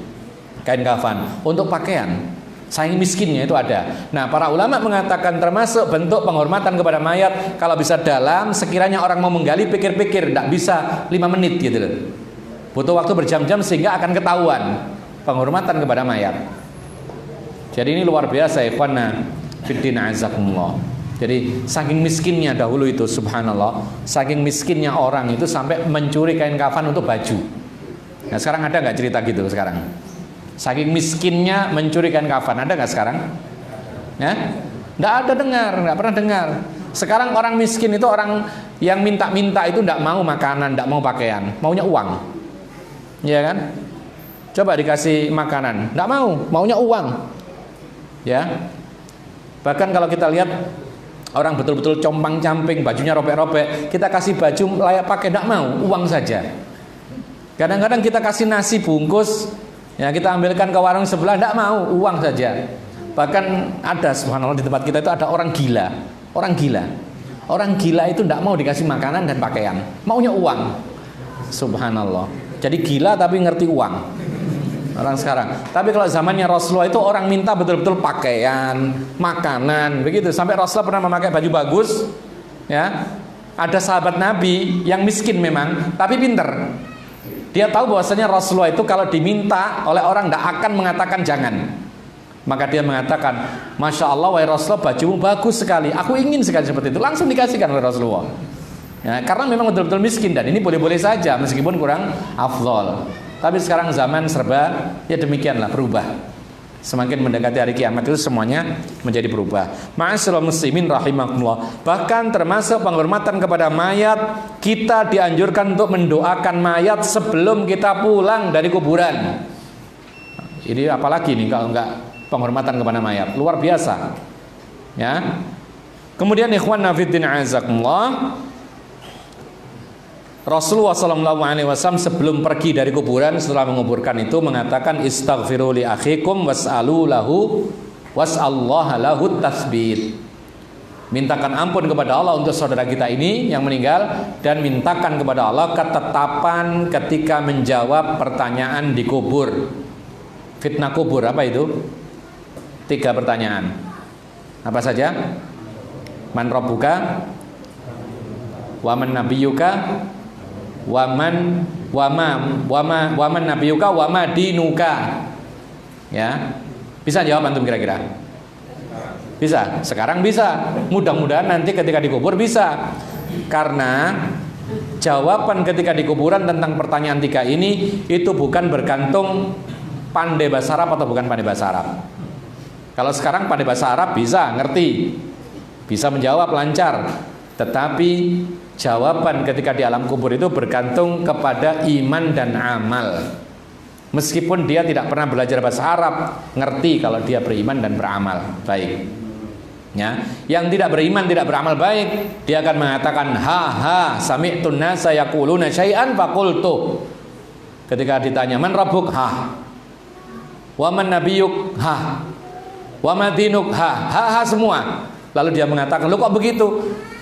kain kafan untuk pakaian. Saking miskinnya itu ada. Nah, para ulama mengatakan termasuk bentuk penghormatan kepada mayat kalau bisa dalam, sekiranya orang mau menggali pikir-pikir, tidak bisa 5 menit gitu loh. Butuh waktu berjam-jam sehingga akan ketahuan penghormatan kepada mayat. Jadi ini luar biasa ikhwana fiddin azakumullah. Jadi saking miskinnya dahulu itu, subhanallah, saking miskinnya orang itu sampai mencuri kain kafan untuk baju. Nah sekarang ada nggak cerita gitu sekarang? Saking miskinnya mencuri kain kafan, ada nggak sekarang? Ya, nggak ada dengar, nggak pernah dengar. Sekarang orang miskin itu orang yang minta-minta itu nggak mau makanan, nggak mau pakaian, maunya uang, ya kan? Coba dikasih makanan, nggak mau, maunya uang, ya. Bahkan kalau kita lihat orang betul-betul compang-camping, bajunya robek-robek, kita kasih baju layak pakai, nggak mau, uang saja. Kadang-kadang kita kasih nasi bungkus, ya kita ambilkan ke warung sebelah, nggak mau, uang saja. Bahkan ada, subhanallah, di tempat kita itu ada orang gila. Orang gila itu nggak mau dikasih makanan dan pakaian, maunya uang. Subhanallah. Jadi gila tapi ngerti uang orang sekarang. Tapi kalau zamannya Rasulullah itu orang minta betul-betul pakaian, makanan, begitu. Sampai Rasulullah pernah memakai baju bagus, ya. Ada sahabat Nabi yang miskin memang, tapi pinter. Dia tahu bahwasanya Rasulullah itu kalau diminta oleh orang tidak akan mengatakan jangan. Maka dia mengatakan, Masya Allah, wahai Rasulullah, bajumu bagus sekali, aku ingin sekali seperti itu. Langsung dikasihkan oleh Rasulullah, ya, karena memang betul-betul miskin. Dan ini boleh-boleh saja meskipun kurang afdol. Tapi sekarang zaman serba, ya demikianlah, berubah. Semakin mendekati hari kiamat itu semuanya menjadi berubah. Ma'asyiral muslimin rahimakumullah. Bahkan termasuk penghormatan kepada mayat, kita dianjurkan untuk mendoakan mayat sebelum kita pulang dari kuburan. Ini apalagi nih kalau enggak penghormatan kepada mayat, luar biasa, ya. Kemudian ikhwan nafiddin azakumullah, Rasulullah SAW sebelum pergi dari kuburan, setelah menguburkan itu mengatakan, istaghfiru li akhikum was'alu lahu was'allaha lahu tasbit. Mintakan ampun kepada Allah untuk saudara kita ini yang meninggal, dan mintakan kepada Allah ketetapan ketika menjawab pertanyaan di kubur. Fitnah kubur apa itu? 3 pertanyaan. Apa saja? Man rabbuka? Waman nabiyuka? Waman nabiyuka? Wama dinuka? Ya. Bisa jawab antum kira-kira? Bisa. Sekarang bisa. Mudah-mudahan nanti ketika dikubur bisa. Karena jawaban ketika di kuburan tentang pertanyaan 3 ini itu bukan bergantung pandai bahasa Arab atau bukan pandai bahasa Arab. Kalau sekarang pandai bahasa Arab bisa, ngerti, bisa menjawab lancar. Tetapi jawaban ketika di alam kubur itu bergantung kepada iman dan amal. Meskipun dia tidak pernah belajar bahasa Arab, ngerti kalau dia beriman dan beramal baik. Ya, yang tidak beriman, tidak beramal baik, dia akan mengatakan sami'tun nasa yaquluna syai'an faqultu. Ketika ditanya man rabbuk, wa man nabiyyuk, wa madinuk, semua. Lalu dia mengatakan, "Loh kok begitu?"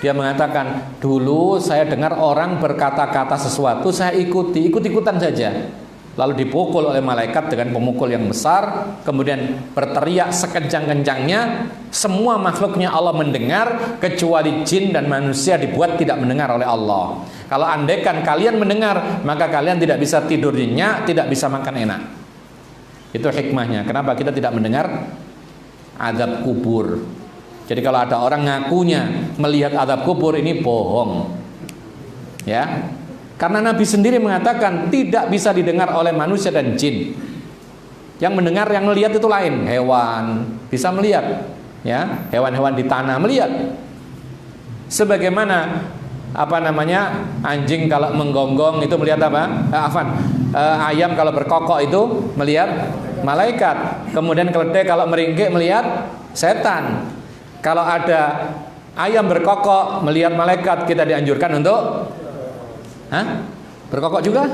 Dia mengatakan, "Dulu saya dengar orang berkata-kata sesuatu, saya ikut-ikutan saja." Lalu dipukul oleh malaikat dengan pemukul yang besar, kemudian berteriak sekencang-kencangnya. Semua makhluknya Allah mendengar, kecuali jin dan manusia dibuat tidak mendengar oleh Allah. Kalau andaikan kalian mendengar, maka kalian tidak bisa tidur nyenyak, tidak bisa makan enak. Itu hikmahnya. Kenapa kita tidak mendengar azab kubur? Jadi kalau ada orang ngakunya melihat azab kubur, ini bohong. Ya. Karena Nabi sendiri mengatakan tidak bisa didengar oleh manusia dan jin. Yang mendengar, yang melihat itu lain. Hewan bisa melihat, ya, hewan-hewan di tanah melihat. Sebagaimana anjing kalau menggonggong itu melihat apa? Ayam kalau berkokok itu melihat malaikat. Kemudian keledai kalau meringkik melihat setan. Kalau ada ayam berkokok melihat malaikat, kita dianjurkan untuk berkokok juga?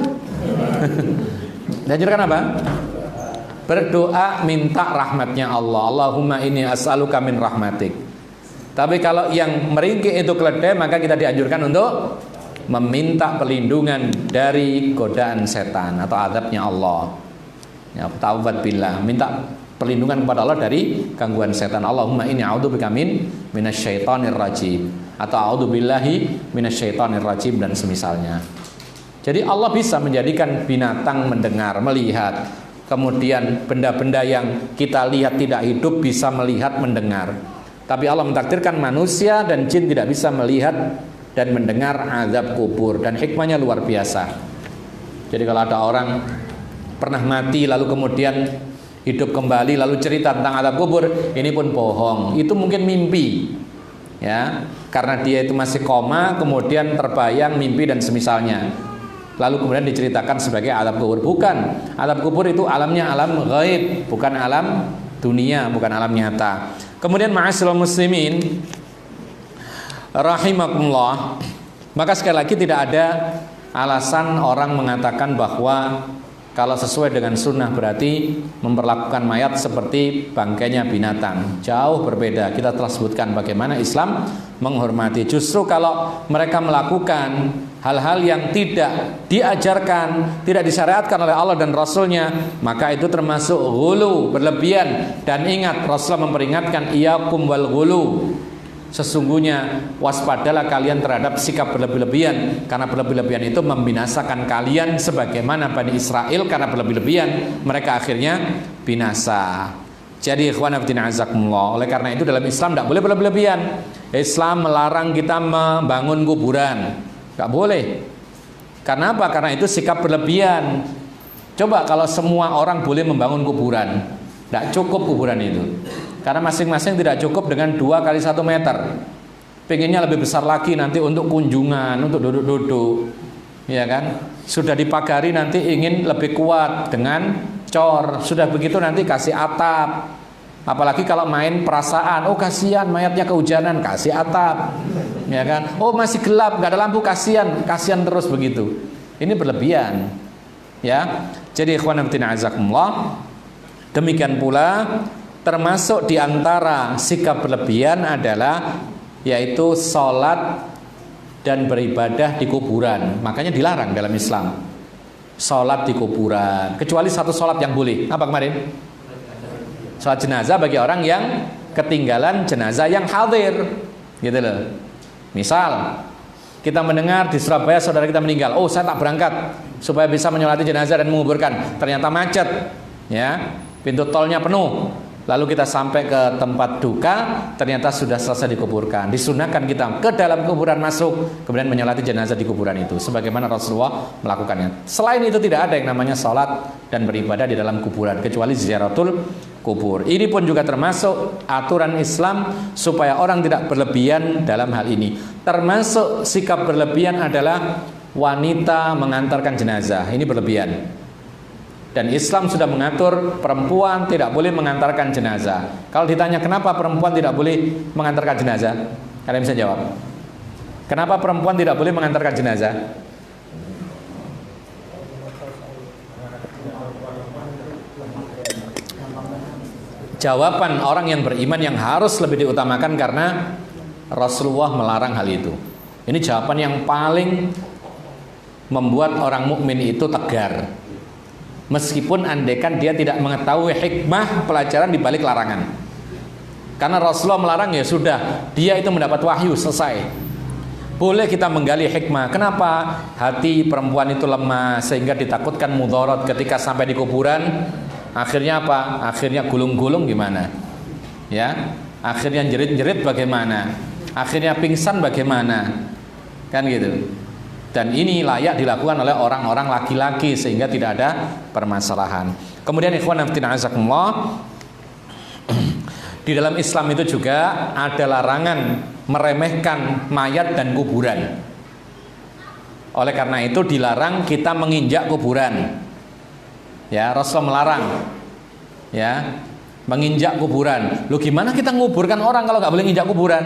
Dianjurkan apa? Berdoa minta rahmatnya Allah. Allahumma inni as'aluka min rahmatik. Tapi kalau yang meringkik itu keledai, maka kita dianjurkan untuk meminta perlindungan dari godaan setan atau azabnya Allah. Ya, taubat billah, minta perlindungan kepada Allah dari gangguan setan. Allahumma inni a'udzubika minasyaitonir rajim atau a'udzubillahi minasyaitonir rajim dan semisalnya. Jadi Allah bisa menjadikan binatang mendengar, melihat. Kemudian benda-benda yang kita lihat tidak hidup bisa melihat, mendengar. Tapi Allah mentakdirkan manusia dan jin tidak bisa melihat dan mendengar azab kubur. Dan hikmahnya luar biasa. Jadi kalau ada orang pernah mati lalu kemudian hidup kembali lalu cerita tentang azab kubur, ini pun bohong. Itu mungkin mimpi, ya, karena dia itu masih koma, kemudian terbayang mimpi dan semisalnya, lalu kemudian diceritakan sebagai azab kubur. Bukan, azab kubur itu alamnya alam gaib, bukan alam dunia, bukan alam nyata. Kemudian ma'asyiral muslimin rahimakumullah, maka sekali lagi tidak ada alasan orang mengatakan bahwa kalau sesuai dengan sunnah berarti memperlakukan mayat seperti bangkainya binatang. Jauh berbeda. Kita telah sebutkan bagaimana Islam menghormati. Justru kalau mereka melakukan hal-hal yang tidak diajarkan, tidak disyariatkan oleh Allah dan Rasulnya, maka itu termasuk ghulu, berlebihan. Dan ingat, Rasulullah memperingatkan iyakum wal ghulu, sesungguhnya waspadalah kalian terhadap sikap berlebih-lebihan, karena berlebih-lebihan itu membinasakan kalian sebagaimana Bani Israel. Karena berlebih-lebihan mereka akhirnya binasa. Jadi ikhwan fillah azakumullah, oleh karena itu dalam Islam tidak boleh berlebih-lebihan. Islam melarang kita membangun kuburan, nggak boleh. Karena apa? Karena itu sikap berlebihan. Coba kalau semua orang boleh membangun kuburan, tidak cukup kuburan itu. Karena masing-masing tidak cukup dengan 2 kali 1 meter. Pengennya lebih besar lagi nanti untuk kunjungan, untuk duduk-duduk, ya kan? Sudah dipagari nanti ingin lebih kuat dengan cor. Sudah begitu nanti kasih atap. Apalagi kalau main perasaan, oh kasihan mayatnya kehujanan, kasih atap, ya kan? Oh masih gelap, nggak ada lampu, kasihan terus begitu. Ini berlebihan, ya. Jadi ikhwan fillah azakumullah, demikian pula termasuk diantara sikap berlebihan adalah yaitu sholat dan beribadah di kuburan. Makanya dilarang dalam Islam sholat di kuburan, kecuali satu sholat yang boleh. Apa kemarin? Sholat jenazah bagi orang yang ketinggalan jenazah yang hadir, gitu loh. Misal kita mendengar di Surabaya saudara kita meninggal, oh saya tak berangkat supaya bisa menyolati jenazah dan menguburkan. Ternyata macet, ya, pintu tolnya penuh. Lalu kita sampai ke tempat duka, ternyata sudah selesai dikuburkan. Disunahkan kita ke dalam kuburan masuk, kemudian menyolati jenazah di kuburan itu, sebagaimana Rasulullah melakukannya. Selain itu tidak ada yang namanya sholat dan beribadah di dalam kuburan, kecuali ziaratul kubur. Ini pun juga termasuk aturan Islam supaya orang tidak berlebihan dalam hal ini. Termasuk sikap berlebihan adalah wanita mengantarkan jenazah. Ini berlebihan. Dan Islam sudah mengatur perempuan tidak boleh mengantarkan jenazah. Kalau ditanya kenapa perempuan tidak boleh mengantarkan jenazah, kalian bisa jawab. Kenapa perempuan tidak boleh mengantarkan jenazah? Jawaban orang yang beriman yang harus lebih diutamakan karena Rasulullah melarang hal itu. Ini jawaban yang paling membuat orang mukmin itu tegar. Meskipun andaikan dia tidak mengetahui hikmah pelajaran di balik larangan. Karena Rasulullah melarang, ya sudah, dia itu mendapat wahyu, selesai. Boleh kita menggali hikmah. Kenapa hati perempuan itu lemah sehingga ditakutkan mudarat ketika sampai di kuburan? Akhirnya apa? Akhirnya gulung-gulung gimana? Ya, akhirnya jerit-jerit bagaimana? Akhirnya pingsan bagaimana? Kan gitu. Dan ini layak dilakukan oleh orang-orang laki-laki sehingga tidak ada permasalahan. Kemudian ikhwan fillah azakumullah, di dalam Islam itu juga ada larangan meremehkan mayat dan kuburan. Oleh karena itu dilarang kita menginjak kuburan. Ya, Rasul melarang, ya, menginjak kuburan. Loh, gimana kita nguburkan orang kalau nggak boleh menginjak kuburan?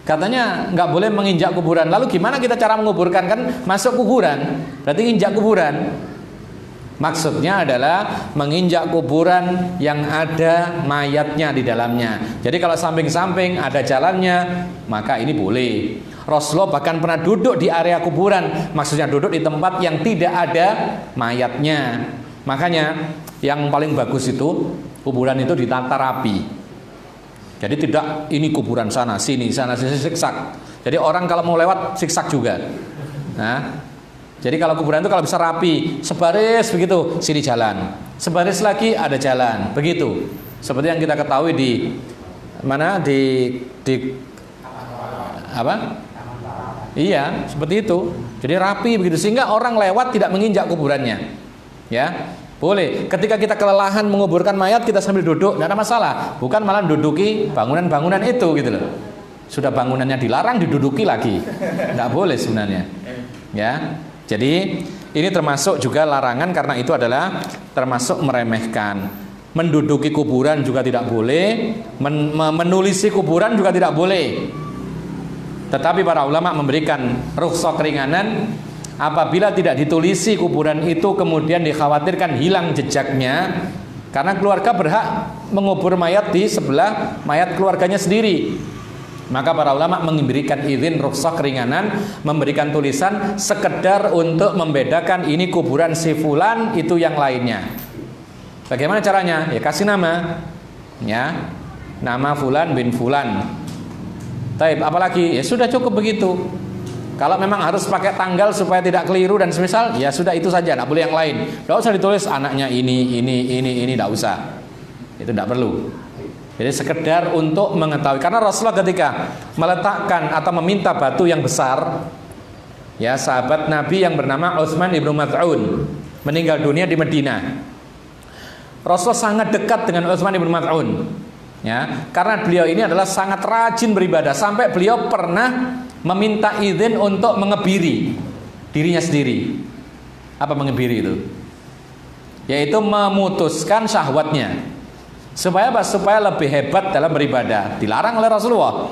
Katanya nggak boleh menginjak kuburan. Lalu gimana kita cara menguburkan? Kan masuk kuburan, berarti injak kuburan. Maksudnya adalah menginjak kuburan yang ada mayatnya di dalamnya. Jadi kalau samping-samping ada jalannya, maka ini boleh. Rasulullah bahkan pernah duduk di area kuburan, maksudnya duduk di tempat yang tidak ada mayatnya. Makanya yang paling bagus itu kuburan itu ditata rapi. Jadi tidak ini kuburan sana sini siksak. Jadi orang kalau mau lewat siksak juga. Nah, jadi kalau kuburan itu kalau bisa rapi, sebaris begitu, sini jalan. Sebaris lagi ada jalan, begitu. Seperti yang kita ketahui di mana di apa? Iya, seperti itu. Jadi rapi begitu sehingga orang lewat tidak menginjak kuburannya. Ya, boleh. Ketika kita kelelahan menguburkan mayat, kita sambil duduk, tidak ada masalah. Bukan malah duduki bangunan-bangunan itu gitu loh. Sudah bangunannya dilarang, diduduki lagi. Tidak boleh sebenarnya. Ya, jadi ini termasuk juga larangan karena itu adalah termasuk meremehkan. Menduduki kuburan juga tidak boleh, menulisi kuburan juga tidak boleh. Tetapi para ulama memberikan rukhsah keringanan apabila tidak ditulisi kuburan itu kemudian dikhawatirkan hilang jejaknya, karena keluarga berhak mengubur mayat di sebelah mayat keluarganya sendiri. Maka para ulama memberikan izin rukhsah keringanan, memberikan tulisan sekedar untuk membedakan ini kuburan si fulan, itu yang lainnya. Bagaimana caranya? Ya kasih nama, ya, nama fulan bin fulan. Taib, apalagi? Ya sudah cukup begitu. Kalau memang harus pakai tanggal supaya tidak keliru dan semisal, ya sudah itu saja, tidak boleh yang lain. Tidak usah ditulis anaknya ini, tidak usah. Itu tidak perlu. Jadi sekedar untuk mengetahui. Karena Rasulullah ketika meletakkan atau meminta batu yang besar, ya, sahabat Nabi yang bernama Utsman ibnu Maz'un meninggal dunia di Madinah. Rasulullah sangat dekat dengan Utsman ibnu Maz'un, ya, karena beliau ini adalah sangat rajin beribadah sampai beliau pernah meminta izin untuk mengebiri dirinya sendiri. Apa mengebiri itu? Yaitu memutuskan syahwatnya. Supaya apa? Supaya lebih hebat dalam beribadah. Dilarang oleh Rasulullah.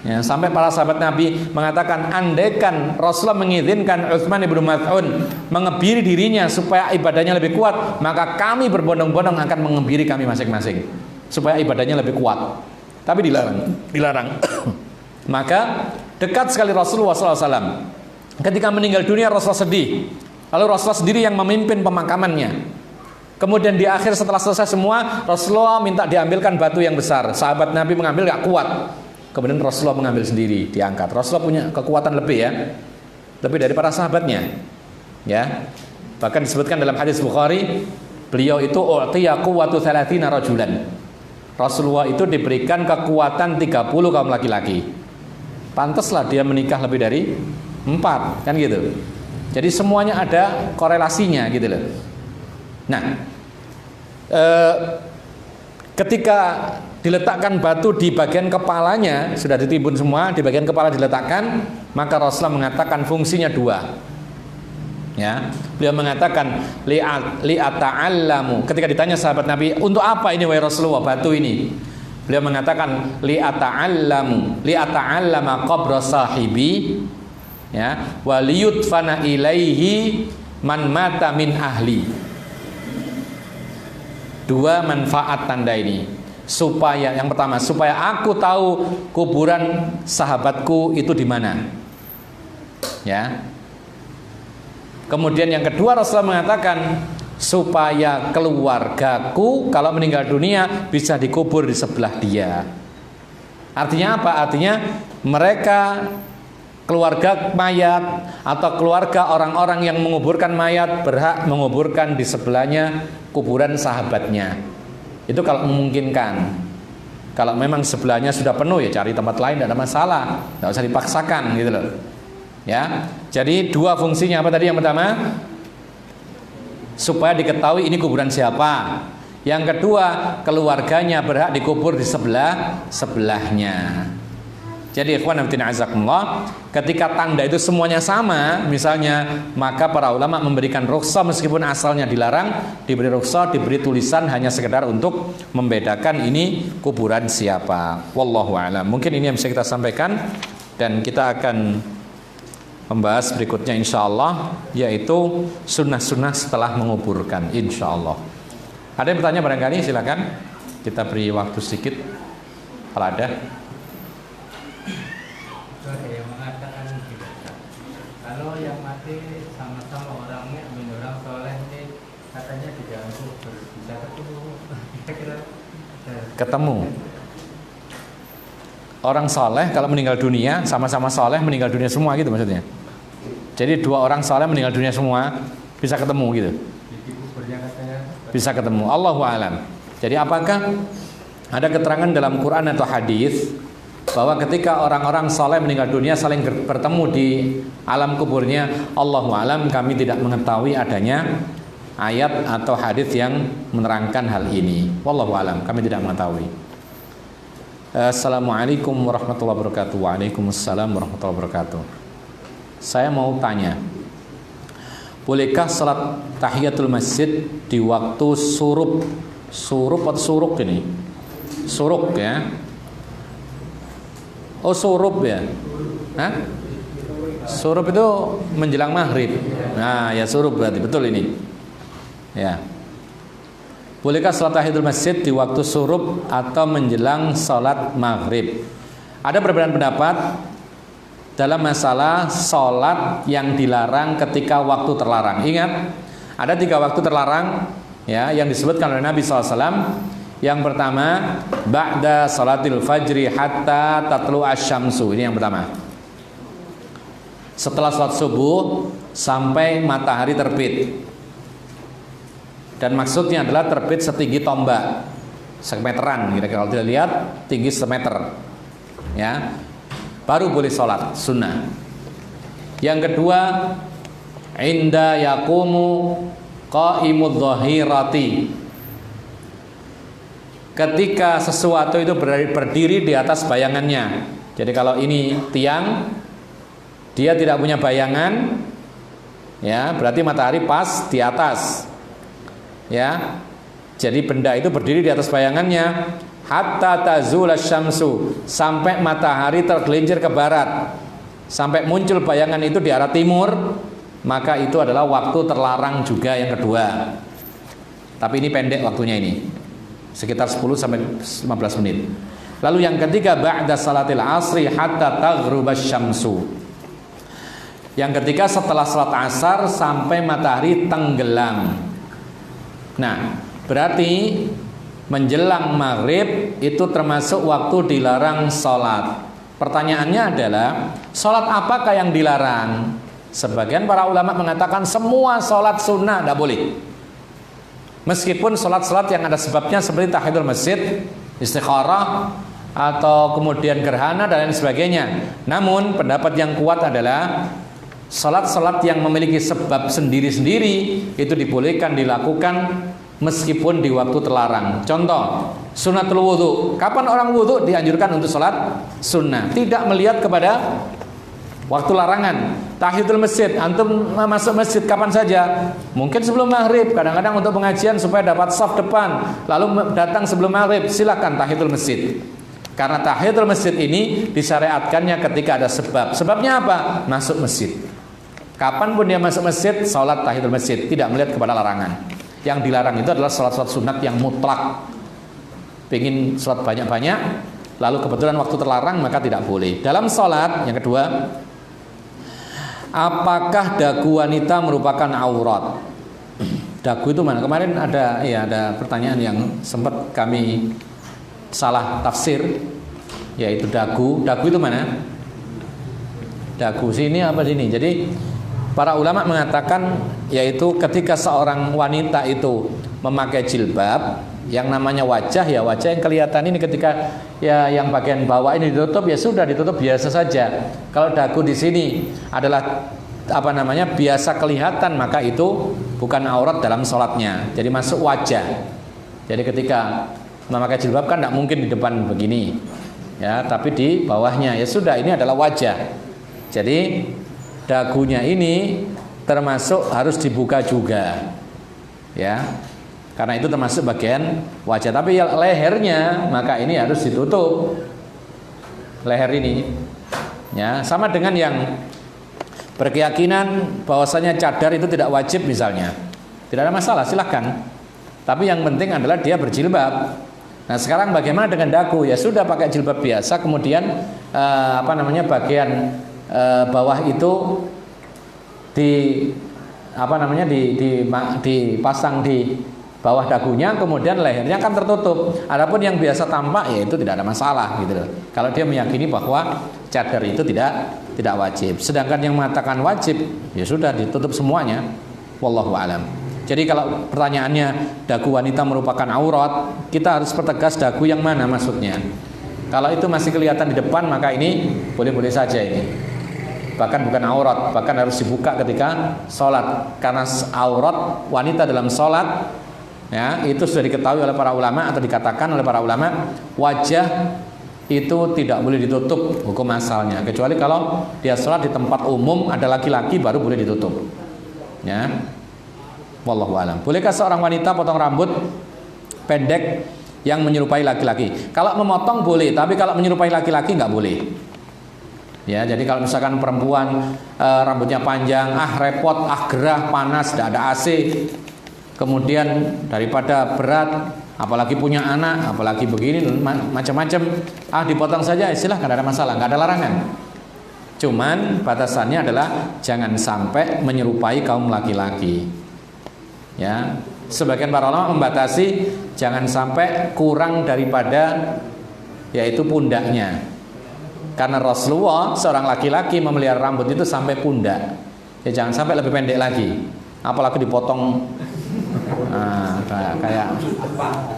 Ya, sampai para sahabat Nabi mengatakan, andaikan Rasulullah mengizinkan Utsman ibnu Maz'un mengebiri dirinya supaya ibadahnya lebih kuat, maka kami berbondong-bondong akan mengebiri kami masing-masing supaya ibadahnya lebih kuat. Tapi dilarang. Maka dekat sekali Rasulullah SAW. Ketika meninggal dunia Rasulullah sedih. Lalu Rasulullah sendiri yang memimpin pemakamannya. Kemudian di akhir setelah selesai semua, Rasulullah minta diambilkan batu yang besar. Sahabat Nabi mengambil gak kuat. Kemudian Rasulullah mengambil sendiri, diangkat. Rasulullah punya kekuatan lebih, ya, lebih dari para sahabatnya, ya. Bahkan disebutkan dalam hadis Bukhari, beliau itu u'tiya quwwatu 30 rajulan. Rasulullah itu diberikan kekuatan 30 kaum laki-laki. Pantaslah dia menikah lebih dari 4, kan gitu. Jadi semuanya ada korelasinya gitu loh. Nah, ketika diletakkan batu di bagian kepalanya, sudah ditimbun semua, di bagian kepala diletakkan, maka Rasulullah mengatakan fungsinya 2. Ya, beliau mengatakan li'ata'allamu. Ketika ditanya sahabat Nabi, untuk apa ini wahai Rasulullah batu ini? Beliau mengatakan li'ata'allama qabra sahibi, ya, wa liyudfana ilaihi man mata min ahli. 2 manfaat tanda ini. Supaya yang pertama, supaya aku tahu kuburan sahabatku itu di mana. Ya. Kemudian yang kedua Rasulullah mengatakan supaya keluargaku kalau meninggal dunia bisa dikubur di sebelah dia. Artinya apa? Artinya mereka keluarga mayat atau keluarga orang-orang yang menguburkan mayat berhak menguburkan di sebelahnya kuburan sahabatnya. Itu kalau memungkinkan. Kalau memang sebelahnya sudah penuh, ya cari tempat lain, tidak ada masalah, tidak usah dipaksakan gitu loh. Ya, jadi 2 fungsinya apa tadi? Yang pertama, supaya diketahui ini kuburan siapa. Yang kedua, keluarganya berhak dikubur di sebelahnya. Jadi ikhwan fillah azakumullah, ketika tanda itu semuanya sama misalnya, maka para ulama memberikan rukhsah meskipun asalnya dilarang, diberi rukhsah, diberi tulisan hanya sekedar untuk membedakan ini kuburan siapa. Wallahu a'lam. Mungkin ini yang bisa kita sampaikan dan kita akan membahas berikutnya insyaallah, yaitu sunnah-sunnah setelah menguburkan insyaallah. Ada yang bertanya barangkali, silakan. Kita beri waktu sedikit kalau ada. Ada yang mengatakan kalau yang mati sama-sama orang mukmin, orang soleh ini katanya diganggu, bisa ketemu. Kira-kira ketemu orang soleh kalau meninggal dunia, sama-sama soleh meninggal dunia semua gitu maksudnya. Jadi 2 orang soleh meninggal dunia semua bisa ketemu gitu. Bisa ketemu. Allahu a'lam. Jadi apakah ada keterangan dalam Quran atau hadis bahwa ketika orang-orang soleh meninggal dunia saling bertemu di alam kuburnya? Allahu a'lam, kami tidak mengetahui adanya ayat atau hadis yang menerangkan hal ini. Wallahu alam, kami tidak mengetahui. Assalamualaikum warahmatullahi wabarakatuh. Waalaikumsalam warahmatullahi wabarakatuh. Saya mau tanya, bolehkah salat tahiyatul masjid di waktu suruk? Suruk atau suruk ini? Suruk ya. Oh suruk ya. Hah? Suruk itu menjelang maghrib. Nah ya suruk berarti, betul ini. Ya. Bolehkah salat tahiyatul masjid di waktu suruk atau menjelang salat maghrib? Ada perbedaan pendapat dalam masalah salat yang dilarang ketika waktu terlarang. Ingat, ada 3 waktu terlarang ya yang disebutkan oleh Nabi SAW. Yang pertama, ba'da salatil fajri hatta tatlu asyamsu. Ini yang pertama. Setelah salat subuh sampai matahari terbit. Dan maksudnya adalah terbit setinggi tombak, semeteran kira-kira, kalau tidak lihat tinggi semeter ya, baru boleh sholat sunnah. Yang kedua, inda yaqumu qaimudz dhahirati, ketika sesuatu itu berdiri di atas bayangannya. Jadi kalau ini tiang, dia tidak punya bayangan ya, berarti matahari pas di atas ya. Jadi benda itu berdiri di atas bayangannya hatta tazula syamsu, sampai matahari tergelincir ke barat, sampai muncul bayangan itu di arah timur, maka itu adalah waktu terlarang juga yang kedua. Tapi ini pendek waktunya, ini sekitar 10 sampai 15 menit. Lalu yang ketiga, ba'da salatil asri hatta taghrubasy syamsu. Yang ketiga setelah salat asar sampai matahari tenggelam. Nah, berarti menjelang maghrib itu termasuk waktu dilarang sholat. Pertanyaannya adalah, sholat apakah yang dilarang? Sebagian para ulama mengatakan semua sholat sunnah tidak boleh, meskipun sholat-sholat yang ada sebabnya seperti tahiyatul masjid, istikharah, atau kemudian gerhana dan lain sebagainya. Namun pendapat yang kuat adalah salat-salat yang memiliki sebab sendiri-sendiri itu dibolehkan dilakukan meskipun di waktu terlarang. Contoh, sunnatul wudhu. Kapan orang wudhu dianjurkan untuk salat sunnah? Tidak melihat kepada waktu larangan. Tahiyatul masjid, antum masuk masjid kapan saja, mungkin sebelum maghrib, kadang-kadang untuk pengajian supaya dapat saf depan, lalu datang sebelum maghrib, silakan tahiyatul masjid. Karena tahiyatul masjid ini disyariatkannya ketika ada sebab. Sebabnya apa? Masuk masjid. Kapanpun dia masuk masjid, sholat tahiyatul masjid, tidak melihat kepada larangan. Yang dilarang itu adalah sholat-sholat sunat yang mutlak. Pengen sholat banyak-banyak, lalu kebetulan waktu terlarang, maka tidak boleh. Dalam sholat, yang kedua, apakah dagu wanita merupakan aurat? Dagu itu mana? Kemarin ada pertanyaan yang sempat kami salah tafsir, yaitu dagu. Dagu itu mana? Dagu sini apa sini? Jadi para ulama mengatakan yaitu ketika seorang wanita itu memakai jilbab, yang namanya wajah, ya wajah yang kelihatan ini ketika ya yang bagian bawah ini ditutup, ya sudah ditutup biasa saja. Kalau dagu di sini adalah biasa kelihatan, maka itu bukan aurat dalam sholatnya. Jadi masuk wajah. Jadi ketika memakai jilbab kan tidak mungkin di depan begini ya, tapi di bawahnya, ya sudah, ini adalah wajah. Jadi dagunya ini termasuk harus dibuka juga ya, karena itu termasuk bagian wajah. Tapi ya lehernya, maka ini harus ditutup, leher ini ya. Sama dengan yang berkeyakinan bahwasanya cadar itu tidak wajib misalnya, tidak ada masalah, silahkan. Tapi yang penting adalah dia berjilbab. Nah sekarang bagaimana dengan dagu? Ya sudah, pakai jilbab biasa, kemudian bagian bawah itu dipasang di bawah dagunya, kemudian lehernya kan tertutup. Adapun yang biasa tampak, ya itu tidak ada masalah gitu loh. Kalau dia meyakini bahwa cadar itu tidak wajib. Sedangkan yang mengatakan wajib, ya sudah ditutup semuanya. Wallahu a'lam. Jadi kalau pertanyaannya dagu wanita merupakan aurat, kita harus pertegas dagu yang mana maksudnya. Kalau itu masih kelihatan di depan, maka ini boleh-boleh saja ini. bahkan bukan aurat, bahkan harus dibuka ketika sholat, karena aurat wanita dalam sholat, ya, itu sudah diketahui oleh para ulama atau dikatakan oleh para ulama, wajah itu tidak boleh ditutup hukum asalnya, kecuali kalau dia sholat di tempat umum ada laki-laki baru boleh ditutup, ya. Wallahu alam. Bolehkah seorang wanita potong rambut pendek yang menyerupai laki-laki? Kalau memotong boleh, tapi kalau menyerupai laki-laki nggak boleh. Ya, jadi kalau misalkan perempuan rambutnya panjang, repot, gerah, panas, tidak ada AC, kemudian daripada berat, apalagi punya anak, apalagi begini, macam-macam, dipotong saja, silahkan, nggak ada masalah, nggak ada larangan. Cuman batasannya adalah jangan sampai menyerupai kaum laki-laki. Ya, sebagian para ulama membatasi jangan sampai kurang daripada yaitu pundaknya. Karena Rasulullah seorang laki-laki memelihara rambut itu sampai pundak. Ya jangan sampai lebih pendek lagi. Apalagi dipotong kayak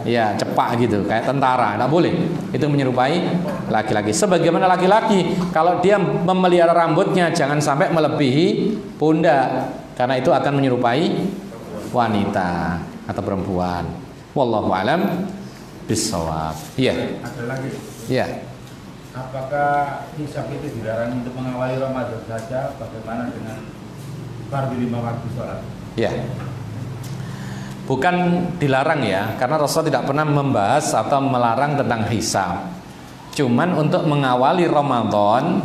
ya cepak gitu, kayak tentara. Tidak boleh. Itu menyerupai laki-laki. Sebagaimana laki-laki kalau dia memelihara rambutnya jangan sampai melebihi pundak, karena itu akan menyerupai wanita atau perempuan. Wallahu alam bissawab. Iya. Ada lagi. Iya. Apakah hisab itu dilarang untuk mengawali Ramadan saja? Bagaimana dengan fardhu 5 waktu sholat? Ya, bukan dilarang ya, karena Rasul tidak pernah membahas atau melarang tentang hisab. Cuman untuk mengawali Ramadan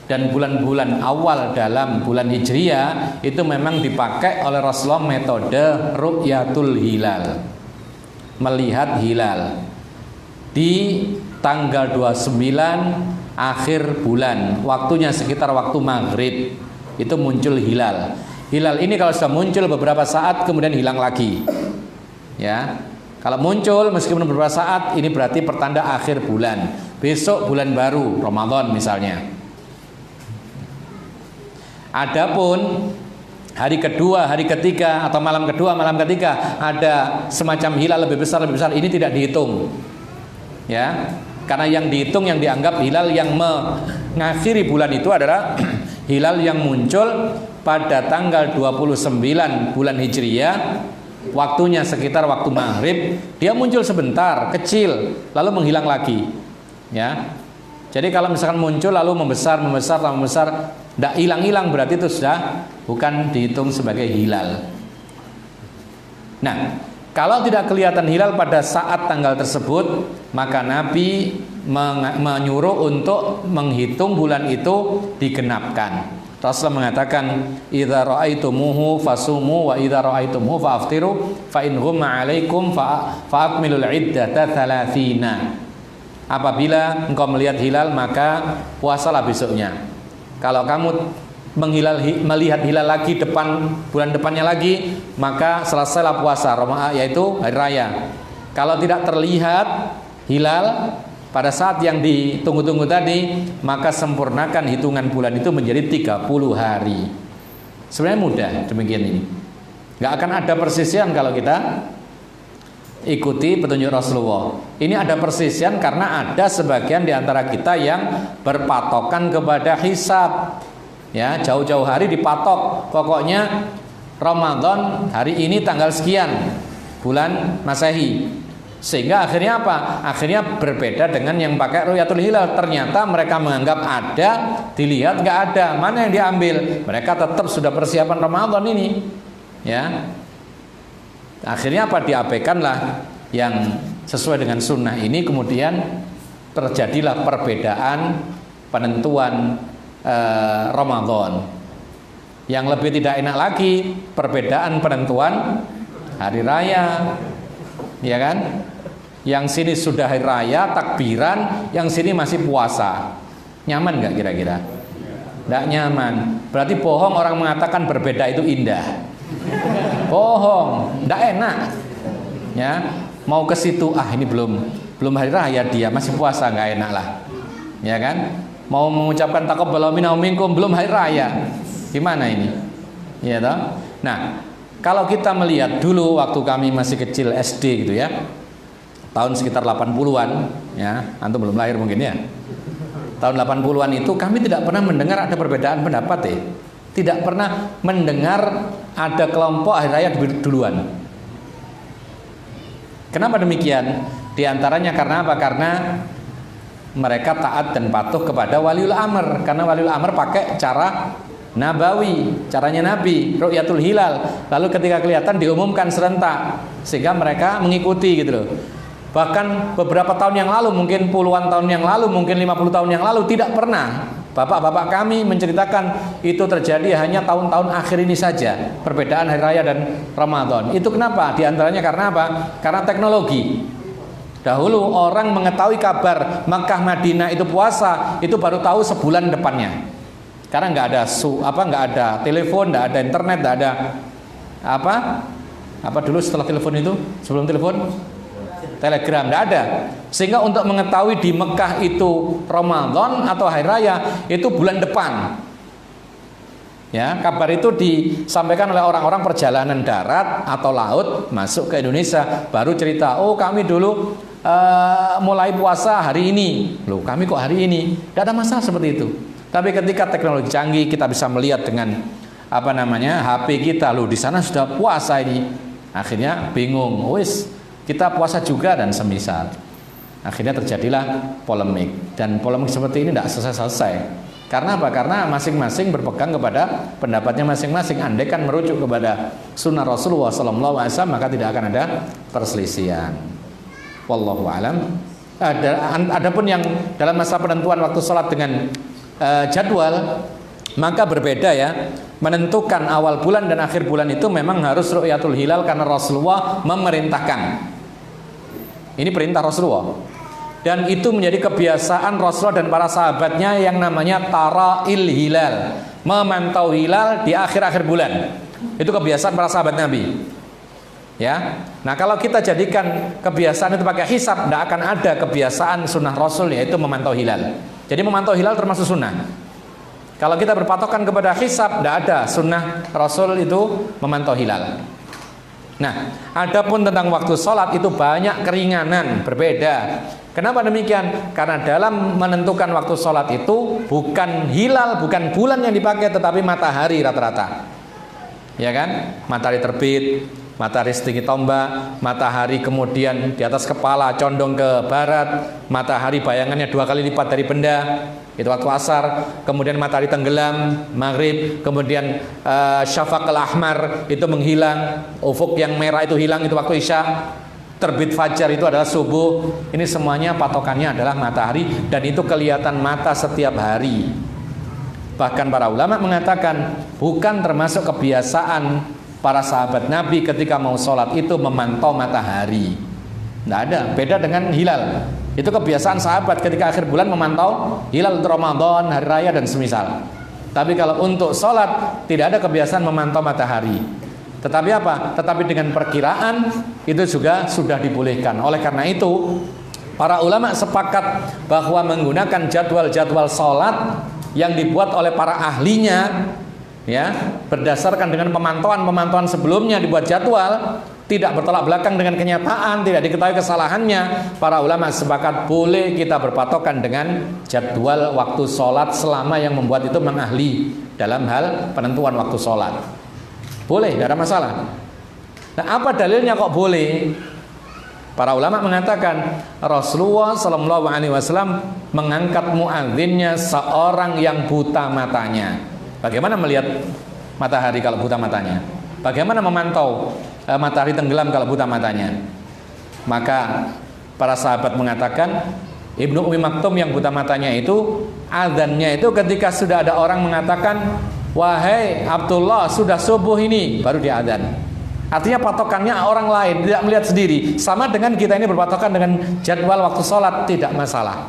dan bulan-bulan awal dalam bulan Hijriah itu memang dipakai oleh Rasulullah metode ru'yatul hilal, melihat hilal di tanggal 29 akhir bulan, waktunya sekitar waktu maghrib itu muncul hilal. Hilal ini kalau sudah muncul beberapa saat kemudian hilang lagi, ya. Kalau muncul meskipun beberapa saat ini berarti pertanda akhir bulan. Besok bulan baru Ramadan misalnya. Adapun hari kedua, hari ketiga atau malam kedua, malam ketiga ada semacam hilal lebih besar, ini tidak dihitung, ya. Karena yang dihitung, yang dianggap hilal yang mengakhiri bulan itu adalah hilal yang muncul pada tanggal 29 bulan Hijriah, waktunya sekitar waktu maghrib, dia muncul sebentar, kecil, lalu menghilang lagi, ya. Jadi kalau misalkan muncul lalu membesar, tidak hilang-hilang, berarti itu sudah bukan dihitung sebagai hilal. Nah, kalau tidak kelihatan hilal pada saat tanggal tersebut, maka Nabi menyuruh untuk menghitung bulan itu digenapkan. Rasulullah mengatakan, "Idza ra'aitumuhu fasumu wa idza ra'aitumuhu fa'aftiru fa in ghumma 'alaikum fa'akmilul 'iddata 30." Apabila engkau melihat hilal maka puasalah besoknya. Kalau kamu melihat hilal lagi bulan depannya lagi, maka selesailah puasa yaitu hari raya. Kalau tidak terlihat hilal pada saat yang ditunggu-tunggu tadi, maka sempurnakan hitungan bulan itu menjadi 30 hari. Sebenarnya mudah demikian ini. Gak akan ada persisian kalau kita ikuti petunjuk Rasulullah. Ini ada persisian karena ada sebagian di antara kita yang berpatokan kepada hisab. Ya, jauh-jauh hari dipatok. Pokoknya Ramadan hari ini tanggal sekian bulan Masehi. Sehingga akhirnya apa? Akhirnya berbeda dengan yang pakai ru'yatul hilal. Ternyata mereka menganggap ada, dilihat nggak ada. Mana yang diambil? Mereka tetap sudah persiapan Ramadan ini. Ya. Akhirnya apa? Diabaikanlah yang sesuai dengan sunnah ini. Kemudian terjadilah perbedaan penentuan Ramadan. Yang lebih tidak enak lagi perbedaan penentuan hari raya, ya kan? Yang sini sudah hari raya takbiran, yang sini masih puasa. Nyaman nggak kira-kira? Nggak nyaman. Berarti bohong orang mengatakan berbeda itu indah. Bohong, nggak enak. Ya, mau ke situ, ini belum hari raya dia masih puasa, nggak enak lah, ya kan? Mau mengucapkan taqabbalallahu minna wa minkum belum hari raya, gimana ini? Ya toh? Nah, kalau kita melihat dulu waktu kami masih kecil SD gitu ya, tahun sekitar 80-an, ya, antum belum lahir mungkin ya. tahun 80-an itu kami tidak pernah mendengar ada perbedaan pendapat Tidak pernah mendengar ada kelompok hari raya duluan. Kenapa demikian? Di antaranya karena apa? Karena mereka taat dan patuh kepada waliul amr. Karena waliul amr pakai cara nabawi, caranya Nabi, ru'yatul hilal. Lalu ketika kelihatan diumumkan serentak, sehingga mereka mengikuti gitu loh. Bahkan beberapa tahun yang lalu, mungkin puluhan tahun yang lalu, mungkin 50 tahun yang lalu, tidak pernah bapak-bapak kami menceritakan itu terjadi hanya tahun-tahun akhir ini saja, perbedaan hari raya dan Ramadan. Itu kenapa? Di antaranya karena apa? Karena teknologi. Dahulu orang mengetahui kabar Makkah Madinah itu puasa itu baru tahu sebulan depannya. Karena nggak ada telepon, nggak ada internet, nggak ada apa dulu setelah telepon itu, sebelum telepon telegram, nggak ada. Sehingga untuk mengetahui di Mekah itu Ramadan atau hari raya itu bulan depan. Ya, kabar itu disampaikan oleh orang-orang perjalanan darat atau laut masuk ke Indonesia, baru cerita, oh kami dulu mulai puasa hari ini. Loh, kami kok hari ini? Tidak ada masalah seperti itu. Tapi ketika teknologi canggih, kita bisa melihat dengan HP kita, loh di sana sudah puasa ini. Akhirnya bingung, wis kita puasa juga dan semisal. Akhirnya terjadilah polemik, dan polemik seperti ini tidak selesai-selesai. Karena apa? Karena masing-masing berpegang kepada pendapatnya masing-masing. Andai kan merujuk kepada sunnah Rasulullah SAW, maka tidak akan ada perselisihan. Wallahu alam. Adapun yang dalam masa penentuan waktu sholat dengan jadwal, maka berbeda ya. Menentukan awal bulan dan akhir bulan itu memang harus ru'yatul hilal karena Rasulullah memerintahkan. Ini perintah Rasulullah. Dan itu menjadi kebiasaan Rasulullah dan para sahabatnya yang namanya tara'il hilal, memantau hilal di akhir-akhir bulan. Itu kebiasaan para sahabat Nabi. Ya. Nah, kalau kita jadikan kebiasaan itu pakai hisab, tidak akan ada kebiasaan sunnah Rasul, yaitu memantau hilal. Jadi memantau hilal termasuk sunnah. Kalau kita berpatokan kepada hisab, tidak ada sunnah Rasul itu memantau hilal. Nah, adapun tentang waktu sholat itu banyak keringanan, berbeda. Kenapa demikian? Karena dalam menentukan waktu sholat itu bukan hilal, bukan bulan yang dipakai, tetapi matahari rata-rata. Ya kan? Matahari terbit, matahari setinggi tombak, matahari kemudian di atas kepala condong ke barat, matahari bayangannya 2 kali lipat dari benda, itu waktu asar. Kemudian matahari tenggelam, maghrib. Kemudian syafaqul ahmar itu menghilang, ufuk yang merah itu hilang, itu waktu isya. Terbit fajar itu adalah subuh. Ini semuanya patokannya adalah matahari, dan itu kelihatan mata setiap hari. Bahkan para ulama mengatakan bukan termasuk kebiasaan para sahabat Nabi ketika mau sholat itu memantau matahari. Tidak ada, beda dengan hilal. Itu kebiasaan sahabat ketika akhir bulan memantau hilal untuk Ramadan, hari raya dan semisal. Tapi kalau untuk sholat tidak ada kebiasaan memantau matahari. Tetapi apa? Tetapi dengan perkiraan itu juga sudah dibolehkan. Oleh karena itu para ulama sepakat bahwa menggunakan jadwal-jadwal sholat yang dibuat oleh para ahlinya, ya, berdasarkan dengan pemantauan sebelumnya dibuat jadwal, tidak bertolak belakang dengan kenyataan, tidak diketahui kesalahannya. Para ulama sepakat boleh kita berpatokan dengan jadwal waktu sholat selama yang membuat itu mengahli dalam hal penentuan waktu sholat. Boleh, tidak ada masalah. Nah, apa dalilnya kok boleh? Para ulama mengatakan Rasulullah SAW mengangkat muadzinnya seorang yang buta matanya. Bagaimana melihat matahari kalau buta matanya? Bagaimana memantau matahari tenggelam kalau buta matanya? Maka para sahabat mengatakan Ibnu Ummi Maktum yang buta matanya itu azannya itu ketika sudah ada orang mengatakan, wahai Abdullah, sudah subuh ini, baru dia azan. Artinya patokannya orang lain, tidak melihat sendiri. Sama dengan kita ini berpatokan dengan jadwal waktu sholat, tidak masalah.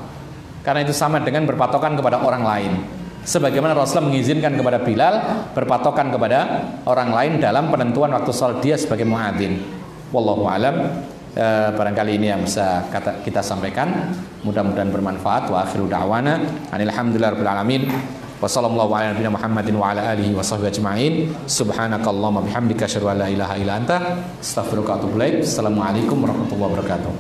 Karena itu sama dengan berpatokan kepada orang lain. Sebagaimana Rasulullah mengizinkan kepada Bilal berpatokan kepada orang lain dalam penentuan waktu sholat dia sebagai muadzin. Wallahu alam. Barangkali ini yang bisa kita sampaikan. Mudah-mudahan bermanfaat. Wa akhiru da'wana alhamdulillahirabbil alamin. Wa sallallahu ala nabiyina Muhammadin wa ala alihi wa sahbihi ajma'in. Subhanakallahumma bihamdika asyhadu an la ilaha illa anta astaghfiruka wa atubu ilaik. Assalamualaikum warahmatullahi wabarakatuh.